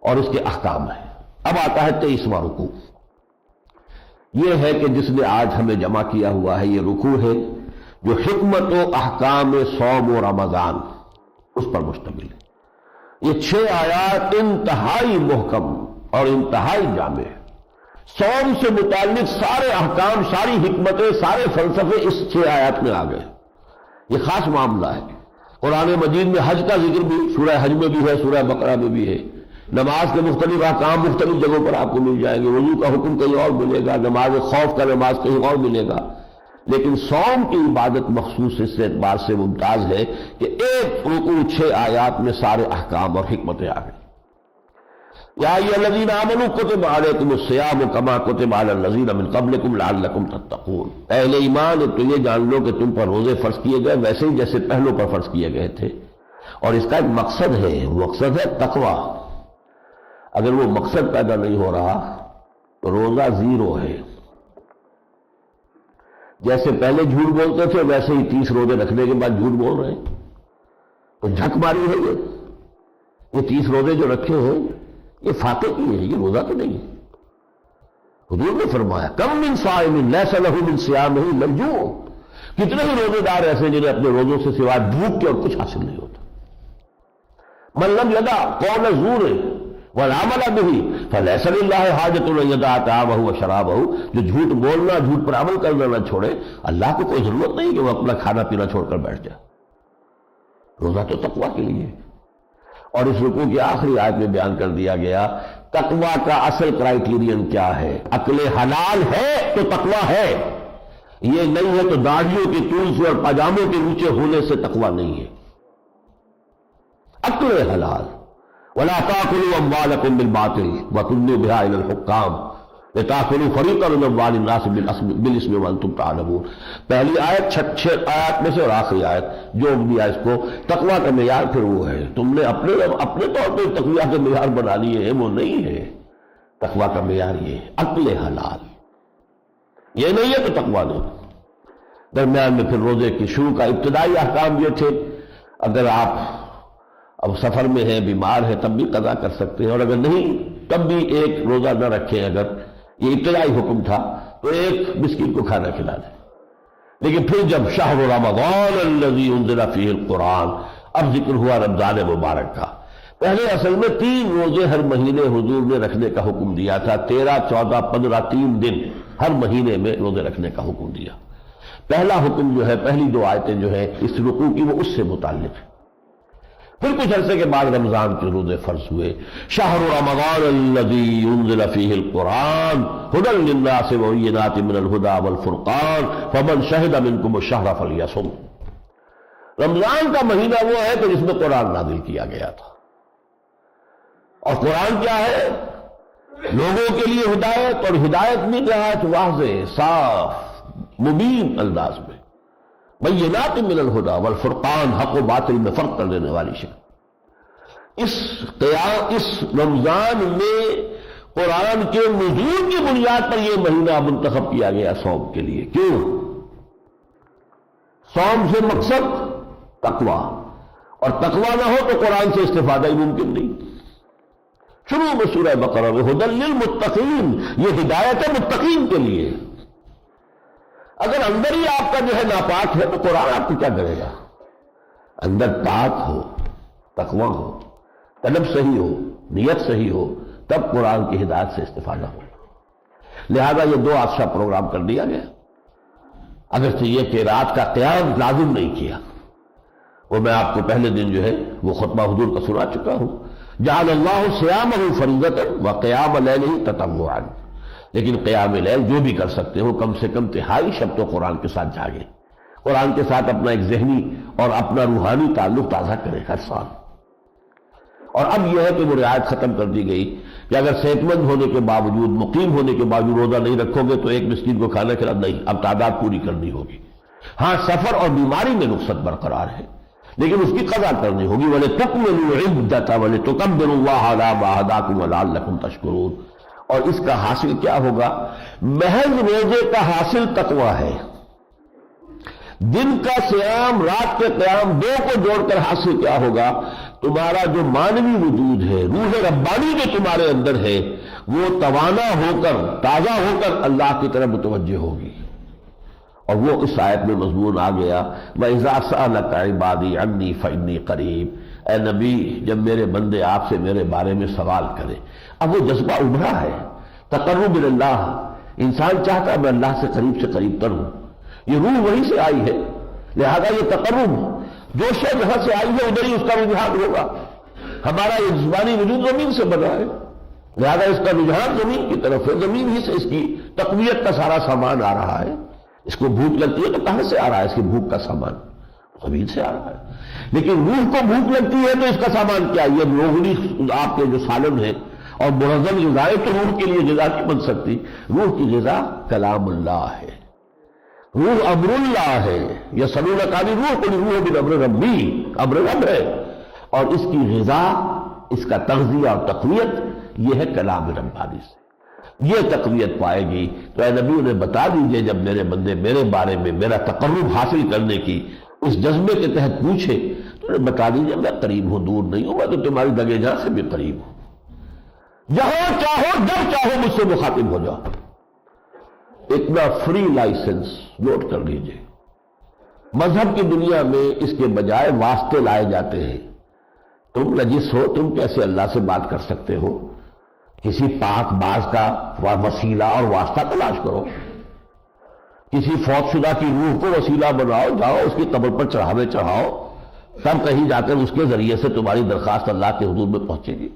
اور اس کے احکام ہیں۔ اب آتا ہے 23واں رکوع، یہ ہے کہ جس نے آج ہمیں جمع کیا ہوا ہے، یہ رکوع ہے جو حکمت و احکام صوم و رمضان اس پر مشتمل ہے۔ یہ 6 آیات انتہائی محکم اور انتہائی جامع، صوم سے متعلق سارے احکام، ساری حکمتیں، سارے فلسفے اس 6 آیات میں آ گئے۔ یہ خاص معاملہ ہے۔ قرآن مجید میں حج کا ذکر بھی سورہ حج میں بھی ہے، سورہ بقرہ میں بھی ہے۔ نماز کے مختلف احکام مختلف جگہوں پر آپ کو مل جائیں گے، وضو کا حکم کہیں اور ملے گا، نماز خوف کا نماز کہیں اور ملے گا، لیکن صوم کی عبادت مخصوص اس اعتبار سے ممتاز ہے کہ ایک رکوع 6 آیات میں سارے احکام اور حکمتیں آ گئی۔ یا ایھا الذین آمنوا کتب علیکم الصیام کما کتب علی الذین من قبلکم لعلکم تتقون، اہل ایمان تو یہ جان لو کہ تم پر روزے فرض کیے گئے ویسے ہی جیسے پہلوں پر فرض کیے گئے تھے، اور اس کا ایک مقصد ہے، وہ مقصد ہے تقویٰ۔ اگر وہ مقصد پیدا نہیں ہو رہا تو روزہ زیرو ہے۔ جیسے پہلے جھوٹ بولتے تھے ویسے ہی 30 روزے رکھنے کے بعد جھوٹ بول رہے ہیں، تو جھک ماری ہے۔ یہ 30 روزے جو رکھے ہیں یہ فاتح کی ہے، یہ روزہ تو نہیں ہے۔ حضور نے فرمایا کم من صائم لیس لہ من صیامہ الا الجوع، کتنے ہی روزے دار ایسے جنہیں اپنے روزوں سے سوائے بھوک کے اور کچھ حاصل نہیں ہوتا۔ من لم یدع قول الزور والعمل به فلیس للہ حاجۃ ان یدع طعامہ وشرابہ، جو جھوٹ بولنا، جھوٹ پر عمل کرنا نہ چھوڑے، اللہ کو کوئی ضرورت نہیں کہ وہ اپنا کھانا پینا چھوڑ کر بیٹھ جائے۔ روزہ تو تقویٰ کے لیے۔ اور اس رکوع کی آخری آیت میں بیان کر دیا گیا تقویٰ کا اصل کرائیٹیرین کیا ہے۔ عقل حلال ہے تو تقویٰ ہے، یہ نہیں ہے تو داڑھیوں کی طول سے اور پاجاموں کے نیچے ہونے سے تقویٰ نہیں ہے۔ عقل حلال، وَلَا تَأْكُلُوا أَمْوَالَكُمْ بِالْبَاطِلِ وَتُدْلُوا بِهَا إِلَى الْحُكَّامِ لِتَأْكُلُوا فَرِيقًا مِنْ أَمْوَالِ النَّاسِ بِالْإِثْمِ وَأَنْتُمْ تَعْلَمُونَ۔ پہلی آیت 6 آیات میں سے اور آخری آیت جو دیا اس کو، تقویٰ کا معیار پھر وہ ہے۔ تم نے اپنے طور پہ تقویٰ کے معیار بنا لیے ہیں، وہ نہیں ہے۔ تقویٰ کا معیار یہ ہے عقل حلال، یہ نہیں ہے تو تقویٰ نہیں۔ درمیان میں پھر روزے کی شروع کا ابتدائی احکام یہ تھے، اگر آپ اب سفر میں ہیں، بیمار ہیں، تب بھی قضا کر سکتے ہیں، اور اگر نہیں تب بھی ایک روزہ نہ رکھیں اگر یہ ابتدائی حکم تھا، تو ایک مسکین کو کھانا کھلا دیں. لیکن پھر جب شہر رمضان الذی انزل فیہ القرآن، اب ذکر ہوا رمضان مبارک کا. پہلے اصل میں 3 روزے ہر مہینے حضور نے رکھنے کا حکم دیا تھا، 13، 14، 15، 3 دن ہر مہینے میں روزے رکھنے کا حکم دیا. پہلا حکم جو ہے، پہلی 2 آیتیں جو ہے اس رکوع کی، وہ اس سے متعلق ہے. پھر کچھ عرصے کے بعد رمضان کے روزے فرض ہوئے. شہر رمضان الذی انزل فیہ القرآن ھدی للناس وبینات من الھدی والفرقان فمن شہد منکم الشہر فلیصم. رمضان کا مہینہ وہ ہے کہ جس میں قرآن نازل کیا گیا تھا. اور قرآن کیا ہے؟ لوگوں کے لیے ہدایت، اور ہدایت بھی نہایت واضح، صاف، مبین انداز میں. بینات من الہدی والفرقان، حق و باطل میں فرق کر دینے والی شکل. اس رمضان میں قرآن کے نزول کی بنیاد پر یہ مہینہ منتخب کیا گیا صوم کے لیے. کیوں؟ صوم سے مقصد تقوی، اور تقوی نہ ہو تو قرآن سے استفادہ ہی ممکن نہیں. شروع میں سورہ بقرہ میں ھدی للمتقین، یہ ہدایت ہے متقین کے لیے. اگر اندر ہی آپ کا جو ہے ناپاک ہے تو قرآن آپ کو کیا کرے گا؟ اندر پاک ہو، تقوی ہو، طلب صحیح ہو، نیت صحیح ہو، تب قرآن کی ہدایت سے استفادہ ہو. لہذا یہ 2 عشاء پروگرام کر دیا گیا. اگرچہ یہ کہ رات کا قیام لازم نہیں کیا، وہ میں آپ کو پہلے دن جو ہے وہ خطبہ حضور کا سنا چکا ہوں. جعل اللہ صیامہ فریضۃ وقیام لیلہ تطوعا. لیکن قیام لیل جو بھی کر سکتے ہو، کم سے کم تہائی شب تو قرآن کے ساتھ جاگیں، قرآن کے ساتھ اپنا ایک ذہنی اور اپنا روحانی تعلق تازہ کریں ہر سال. اور اب یہ ہے کہ وہ رعایت ختم کر دی گئی کہ اگر صحت مند ہونے کے باوجود، مقیم ہونے کے باوجود روزہ نہیں رکھو گے تو ایک مسکین کو کھانا کھلا نہیں، اب تعداد پوری کرنی ہوگی. ہاں سفر اور بیماری میں رخصت برقرار ہے، لیکن اس کی قضا کرنی ہوگی. وَلِتُكْمِلُوا الْعِدَّةَ وَلِتُكَبِّرُوا اللَّهَ عَلَىٰ مَا هَدَاكُمْ وَلَعَلَّكُمْ تَشْكُرُونَ. اور اس کا حاصل کیا ہوگا؟ محض روزے کا حاصل تقوی ہے. دن کا سیام، رات کے قیام، 2 کو جوڑ کر حاصل کیا ہوگا؟ تمہارا جو مانوی وجود ہے، روح ربانی جو تمہارے اندر ہے، وہ توانا ہو کر، تازہ ہو کر اللہ کی طرف متوجہ ہوگی. اور وہ اس آیت میں مضمون آ گیا، وَإِذَا سَأَلَكَ عِبَادِي عَنِّي فَإِنِّي قَرِيبٌ. اے نبی، جب میرے بندے آپ سے میرے بارے میں سوال کریں. اب وہ جذبہ ابھرا ہے، تقرب اللہ. انسان چاہتا ہے میں اللہ سے قریب تر ہوں. یہ روح وہیں سے آئی ہے، لہذا یہ تقرب، جو شے جہاں سے آئی ہے ادھر ہی اس کا رجحان ہوگا. ہمارا یہ جسمانی وجود زمین سے بنا ہے، لہذا اس کا رجحان زمین کی طرف ہے. زمین ہی سے اس کی تقویت کا سارا سامان آ رہا ہے. اس کو بھوک لگتی ہے تو کہاں سے آ رہا ہے؟ اس کی بھوک کا سامان زمین سے آ رہا ہے. لیکن روح کو بھوک لگتی ہے تو اس کا سامان کیا؟ یہ روحانی آپ کے جو سالن ہیں اور منظم غذائیں تو روح کے لیے غذا نہیں بن سکتی. روح کی غذا کلام اللہ ہے، روح امر اللہ ہے. یسألونک عن الروح قل الروح من امر ربی، امر رب ہے. اور اس کی غذا، اس کا تغذیہ اور تقویت یہ ہے کلام ربانی سے. یہ تقویت پائے گی. تو اے نبی انہیں بتا دیجئے جب میرے بندے میرے بارے میں میرا تقرب حاصل کرنے کی اس جذبے کے تحت پوچھے تو انہیں بتا دیجئے میں قریب ہوں، دور نہیں ہوں، میں تو تمہاری دگے جہاں سے بھی قریب ہوں. جہاں چاہو جب چاہو مجھ سے مخاطب ہو جاؤ. اتنا فری لائسنس نوٹ کر لیجئے. مذہب کی دنیا میں اس کے بجائے واسطے لائے جاتے ہیں. تم نجس ہو، تم کیسے اللہ سے بات کر سکتے ہو؟ کسی پاک باز کا وسیلہ اور واسطہ تلاش کرو. کسی فوت شدہ کی روح کو وسیلہ بناؤ، جاؤ اس کی قبر پر چڑھاوے چڑھاؤ، تب کہیں جا کر اس کے ذریعے سے تمہاری درخواست اللہ کے حضور میں پہنچے گی.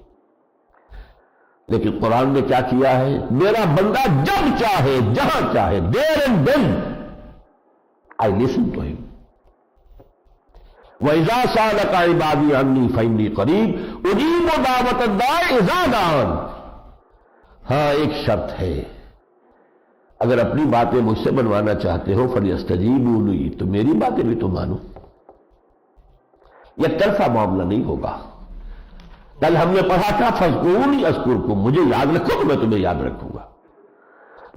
لیکن قرآن نے کیا کیا ہے؟ میرا بندہ جب چاہے، جہاں چاہے، there and then I listen to him. وَإِذَا سَأَلَكَ عِبَادِي عَنِّي فَإِنِّي قَرِيبٌ أُجِيبُ دَعْوَةَ الدَّاعِ إِذَا دَعَانِ. ہاں ایک شرط ہے، اگر اپنی باتیں مجھ سے بنوانا چاہتے ہو فَلْيَسْتَجِيبُوا لِي، تو میری باتیں بھی تو مانو. یہ طرفہ معاملہ نہیں ہوگا. کل ہم نے پڑھا تھا فَاذْكُرُونِي أَذْكُرْكُمْ، مجھے یاد رکھو تو میں تمہیں یاد رکھوں گا.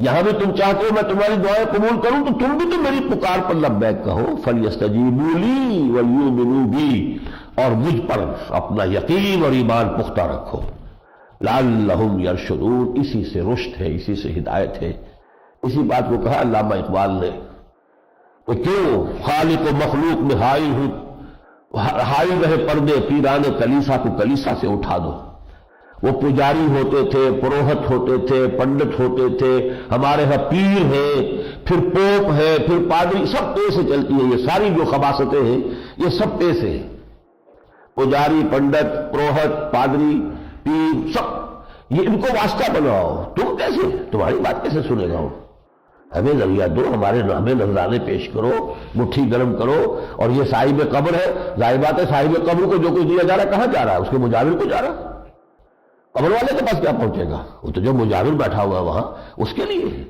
یہاں بھی تم چاہتے ہو میں تمہاری دعائیں قبول کروں تو تم بھی تو میری پکار پر لبیک کہو. فَلْيَسْتَجِيبُوا لِي وَلْيُؤْمِنُوا بِي، اور مجھ پر اپنا یقین اور ایمان پختہ رکھو. لعلہم یرشدون، اسی سے رشد ہے، اسی سے ہدایت ہے۔ اسی بات کو کہا علامہ اقبال نے کہ کیوں خالق و مخلوق میں حائل ہوں، حائل رہے پردے پیران کلیسا کو کلیسا سے اٹھا دو۔ وہ پجاری ہوتے تھے، پروہت ہوتے تھے، پنڈت ہوتے تھے، ہمارے ہاں پیر ہے، پھر پوپ ہے، پھر پادری، سب پے سے چلتی ہے۔ یہ ساری جو خباستیں ہیں یہ سب پے سے، پجاری، پنڈت، پروہت، پادری، پیر، سب یہ ان کو واسطہ بناؤ۔ تم کیسے، تمہاری بات کیسے سنے گا؟ ہمیں ذریعہ دو، ہمیں نذرانے پیش کرو، مٹھی گرم کرو۔ اور یہ صاحب قبر ہے، ظاہر بات ہے صاحب قبر کو جو کچھ دیا جا رہا ہے کہاں جا رہا ہے؟ اس کے مجاور کو جا رہا، قبر والے کے پاس کیا پہنچے گا؟ وہ تو جو مجاور بیٹھا ہوا وہاں اس کے لیے ہے،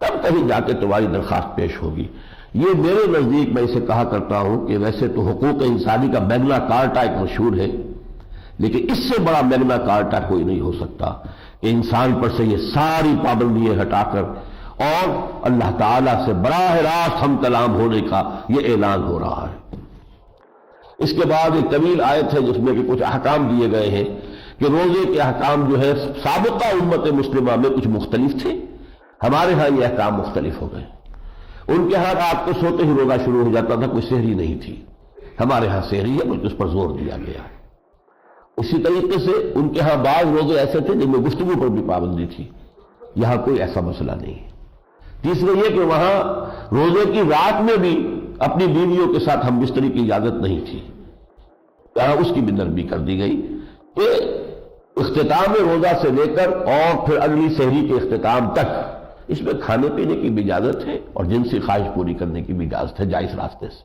تب کہیں جا کے تمہاری درخواست پیش ہوگی۔ یہ میرے نزدیک، میں اسے کہا کرتا ہوں کہ ویسے تو حقوق انسانی کا میگنا کارٹا ایک مشہور ہے، لیکن اس سے بڑا میگنا کارٹا کوئی نہیں ہو سکتا کہ انسان پر سے یہ ساری پابندیاں ہٹا کر اور اللہ تعالیٰ سے براہ راست ہم کلام ہونے کا یہ اعلان ہو رہا ہے۔ اس کے بعد ایک طویل آیت ہے جس میں کہ کچھ احکام دیے گئے ہیں کہ روزے کے احکام جو ہے سابقہ امت مسلمہ میں کچھ مختلف تھے، ہمارے ہاں یہ احکام مختلف ہو گئے۔ ان کے ہاں رات کو سوتے ہی روزہ شروع ہو جاتا تھا، کوئی سحری نہیں تھی، ہمارے ہاں سحری ہے، بلکہ اس پر زور دیا گیا ہے۔ اسی طریقے سے ان کے ہاں بعض روزے ایسے تھے جن میں گفتگو پر بھی پابندی تھی، یہاں کوئی ایسا مسئلہ نہیں ہے۔ تیسرے یہ کہ وہاں روزے کی رات میں بھی اپنی بیویوں کے ساتھ ہم بستری کی اجازت نہیں تھی، یہاں اس کی بھی نرمی کر دی گئی کہ اختتام روزہ سے لے کر اور پھر اگلی سحری کے اختتام تک اس میں کھانے پینے کی بھی اجازت ہے اور جنسی خواہش پوری کرنے کی بھی اجازت ہے جائز راستے سے۔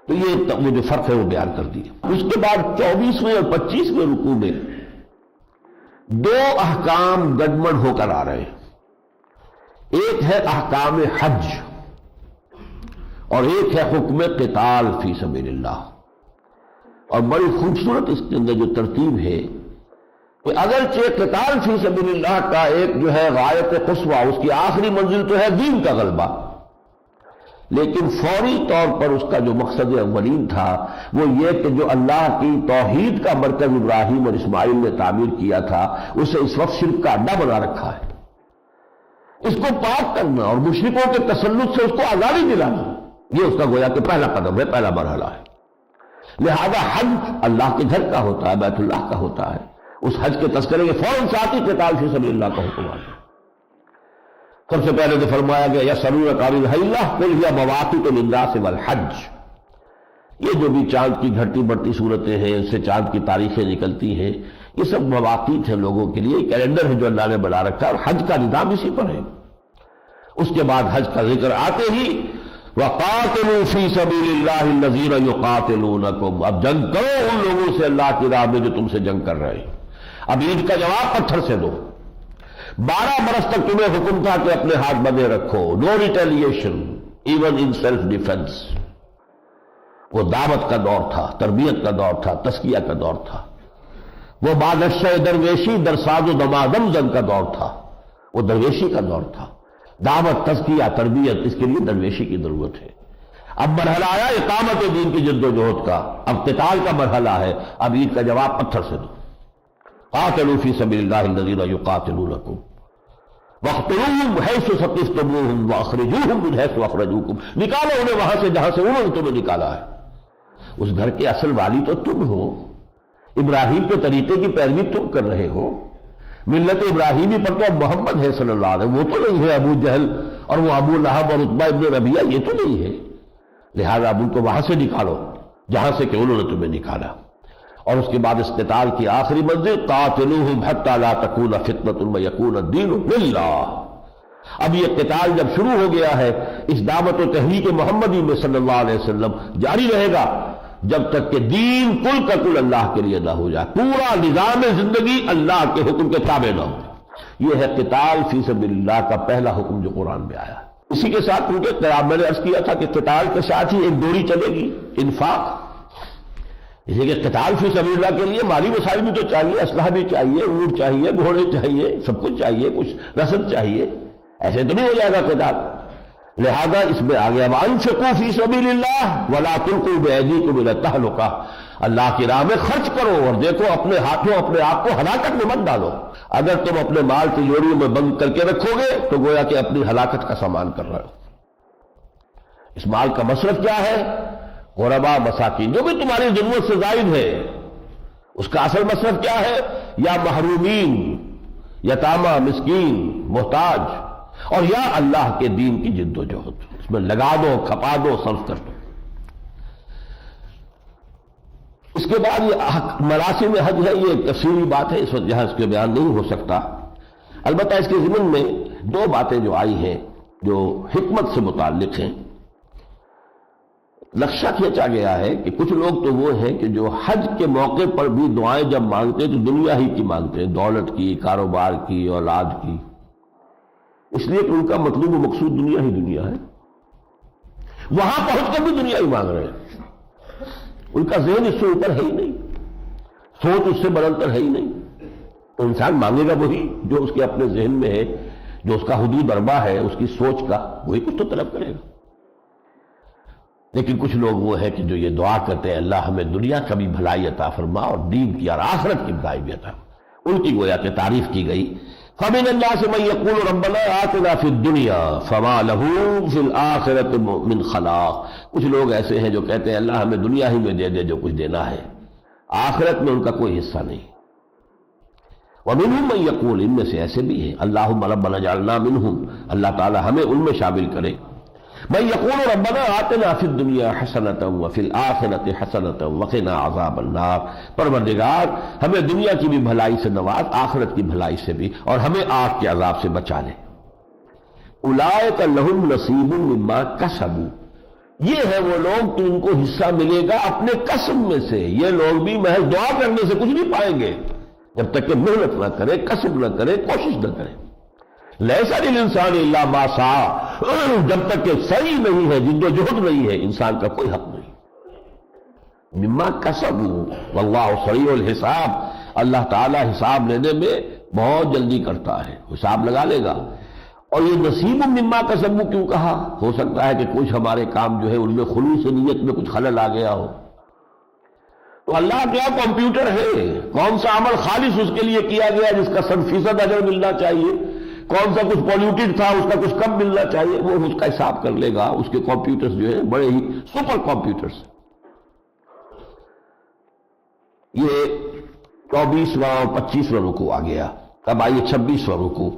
تو یہ جو فرق ہے وہ بیان کر دیا۔ اس کے بعد 24ویں اور 25ویں رکوع میں دو احکام گڈمڑ ہو کر آ رہے ہیں۔ ایک ہے احکام حج اور ایک ہے حکم قتال فی سبیل اللہ۔ اور بڑی خوبصورت اس کے اندر جو ترتیب ہے کہ اگرچہ قتال فی سبیل اللہ کا ایک جو ہے غایت قصویٰ، اس کی آخری منزل تو ہے دین کا غلبہ، لیکن فوری طور پر اس کا جو مقصد اولین تھا وہ یہ کہ جو اللہ کی توحید کا مرکز ابراہیم اور اسماعیل نے تعمیر کیا تھا اسے اس وقت شرک کا اڈا بنا رکھا ہے، اس کو پاک کرنا اور مشرکوں کے تسلط سے اس کو آزادی دلانا، یہ اس کا گویا کہ پہلا قدم ہے، پہلا مرحلہ ہے۔ لہذا حج اللہ کے گھر کا ہوتا ہے، بیت اللہ کا ہوتا ہے، اس حج کے تذکرے کے فوراً ساتھ ہی قتال فی سبیل اللہ کا حکم آتا ہے۔ سب سے پہلے تو فرمایا گیا یسألونک عن الأہلہ قل ہی مواقیت للناس والحج۔ یہ جو بھی چاند کی گھٹتی بڑھتی صورتیں ہیں، اس سے چاند کی تاریخیں نکلتی ہیں، یہ سب مواقیت ہیں لوگوں کے لیے، کیلنڈر ہے جو اللہ نے بنا رکھا ہے، اور حج کا نظام اسی پر ہے۔ اس کے بعد حج کا ذکر آتے ہی وَقَاتِلُوا فِي سَبِيلِ اللَّهِ الَّذِينَ يُقَاتِلُونَكُمْ، اب جنگ کرو ان لوگوں سے اللہ کی راہ میں جو تم سے جنگ کر رہے ہیں۔ اب عید کا جواب پتھر سے دو۔ 12 برس تک تمہیں حکم تھا کہ اپنے ہاتھ بندھے رکھو، no retaliation even in self defence. وہ دعوت کا دور تھا، تربیت کا دور تھا، تزکیہ کا دور تھا، وہ بادشاہ درویشی درساز و دمادم زن کا دور تھا، وہ درویشی کا دور تھا۔ دعوت، تزکیہ، تربیت، اس کے لیے درویشی کی ضرورت ہے۔ اب مرحلہ آیا اقامت دین کی جد و جہد کا، اب قتال کا مرحلہ ہے، اب عید کا جواب پتھر سے دو۔ قاتلوا فی سبیل اللہ الذین یقاتلونکم واقتلوہم حیث ثقفتموہم واخرجوہم من حیث اخرجوکم، نکالو انہیں وہاں سے جہاں سے انہوں نے تمہیں نکالا ہے۔ اس گھر کے اصل والی تو تم ہو، ابراہیم کے طریقے کی پیروی تم کر رہے ہو، ملت ابراہیمی پر تو اب محمد ہے صلی اللہ علیہ وسلم، وہ تو نہیں ہے ابو جہل اور وہ ابو لہب اور عتبہ ابن ربیعہ، یہ تو نہیں ہے۔ لہذا اب ان کو وہاں سے نکالو جہاں سے کہ انہوں نے تمہیں نکالا۔ اور اس کے بعد اس قتال کی آخری منزل قاتلوہم حتی لا تکون فتنۃ ویکون الدین للہ۔ اب یہ قتال جب شروع ہو گیا ہے اس دعوت و تحریک محمدی میں صلی اللہ علیہ وسلم جاری رہے گا جب تک کہ دین کل کا کل اللہ کے لیے نہ ہو جائے، پورا نظام زندگی اللہ کے حکم کے تابع نہ ہو۔ یہ ہے قتال فی سبیل اللہ کا پہلا حکم جو قرآن میں آیا۔ اسی کے ساتھ کیونکہ میں نے عرض کیا تھا کہ قتال کے ساتھ ہی ایک دوری چلے گی، انفاق۔ اس لیے کہ قتال فی سبیل اللہ کے لیے مالی وسائل بھی تو چاہیے، اسلحہ بھی چاہیے، اونٹ چاہیے، گھوڑے چاہیے، سب کچھ چاہیے، کچھ رسد چاہیے، ایسے تو نہیں ہو جائے گا قتال۔ لہذا اس میں آگے اب انفقوا فی سبیل اللہ ولا تلقوا بایدیکم الی التہلکہ، اللہ کی راہ میں خرچ کرو اور دیکھو اپنے ہاتھوں اپنے آپ کو ہلاکت میں مت ڈالو. اگر تم اپنے مال تجوریوں میں بند کر کے رکھو گے تو گویا کہ اپنی ہلاکت کا سامان کر رہے ہو. اس مال کا مصرف کیا ہے؟ غربا مساکین، جو بھی تمہاری ضرورت سے زائد ہے اس کا اصل مصرف کیا ہے؟ یا محرومین، یتامى، مسکین، محتاج، اور یا اللہ کے دین کی جد و جہد، اس میں لگا دو، کھپا دو، صرف کر دو. اس کے بعد یہ مراسم حج ہے، یہ ایک تفصیلی بات ہے، اس وقت یہاں اس کے بیان نہیں ہو سکتا. البتہ اس کے ضمن میں دو باتیں جو آئی ہیں جو حکمت سے متعلق ہیں. نقشہ کھینچا گیا ہے کہ کچھ لوگ تو وہ ہیں کہ جو حج کے موقع پر بھی دعائیں جب مانگتے ہیں تو دنیا ہی کی مانگتے ہیں، دولت کی، کاروبار کی، اولاد کی، اس لیے کہ ان کا مطلوب و مقصود دنیا ہی دنیا ہے. وہاں پہنچ کر بھی دنیا ہی مانگ رہے ہیں، ان کا ذہن اس سے اوپر ہے ہی نہیں، سوچ اس سے بلندر ہے ہی نہیں. تو انسان مانگے گا وہی جو اس کے اپنے ذہن میں ہے، جو اس کا حدود اربع ہے اس کی سوچ کا، وہی کچھ تو طلب کرے گا. لیکن کچھ لوگ وہ ہے کہ جو یہ دعا کرتے ہیں اللہ ہمیں دنیا کا بھی بھلائی عطا فرما اور دین کی اور آخرت کی بھلائی بھی عطا فرما. ان کی گویا کہ تعریف کی گئی. فَمِنَ النَّاسِ مَن يَقُولُ رَبَّنَا آتِنَا فِي الدُّنْيَا فَمَا لَهُ فِي الْآخِرَةِ مِنْ خَلَاقٍ. کچھ لوگ ایسے ہیں جو کہتے ہیں اللہ ہمیں دنیا ہی میں دے دے جو کچھ دینا ہے، آخرت میں ان کا کوئی حصہ نہیں. وَمِنْهُم مَن يَقُولُ، ان میں سے ایسے بھی ہیں اللہم ربنا اجعلنا منہم، اللہ تعالی ہمیں ان میں شامل کرے. من یقول ربنا آتنا فی الدنیا حسنۃ وفی الآخرۃ حسنۃ وقنا عذاب النار، پروردگار ہمیں دنیا کی بھی بھلائی سے نواز، آخرت کی بھلائی سے بھی، اور ہمیں آگ کے عذاب سے بچا لے. اولئک لہم نصیب مما کسبوا، یہ ہے وہ لوگ کہ ان کو حصہ ملے گا اپنے کسب میں سے. یہ لوگ بھی محض دعا کرنے سے کچھ نہیں پائیں گے جب تک کہ محنت نہ کرے، کسب نہ کرے، کوشش نہ کرے. لیس للانسان الا ما سعى، جب تک کہ صحیح نہیں ہے، جد و جہد نہیں ہے، انسان کا کوئی حق نہیں. مما کسبوا واللہ سریع الحساب، اللہ تعالی حساب لینے میں بہت جلدی کرتا ہے، حساب لگا لے گا. اور یہ نصیب مما کسبوا کیوں کہا؟ ہو سکتا ہے کہ کچھ ہمارے کام جو ہے ان میں خلوص نیت میں کچھ خلل آ گیا ہو. تو اللہ کیا کمپیوٹر ہے؟ کون سا عمل خالص اس کے لیے کیا گیا جس کا 100% اجر ملنا چاہیے، کون سا کچھ پولیوٹڈ تھا اس کا کچھ کم ملنا چاہیے، وہ اس کا حساب کر لے گا. اس کے کمپیوٹرز جو ہیں بڑے ہی سپر کمپیوٹرز. یہ 24واں اور 25واں رکوع آ گیا. اب آئیے 26واں رکوع.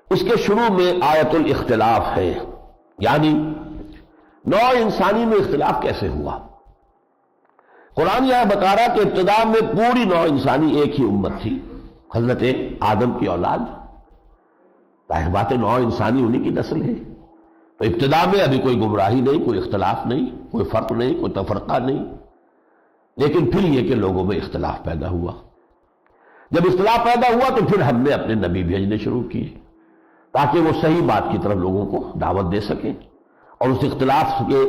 اس کے شروع میں آیت الاختلاف ہے، یعنی نوع انسانی میں اختلاف کیسے ہوا. قرآن یہاں بتا رہا کہ ابتدا میں پوری نوع انسانی ایک ہی امت تھی، حضرت آدم کی اولاد. ظاہر بات ہے نوع انسانی انہی کی نسل ہے، تو ابتدا میں ابھی کوئی گمراہی نہیں، کوئی اختلاف نہیں، کوئی فرق نہیں، کوئی تفرقہ نہیں. لیکن پھر یہ کہ لوگوں میں اختلاف پیدا ہوا. جب اختلاف پیدا ہوا تو پھر ہم نے اپنے نبی بھیجنے شروع کیے تاکہ وہ صحیح بات کی طرف لوگوں کو دعوت دے سکیں اور اس اختلاف کے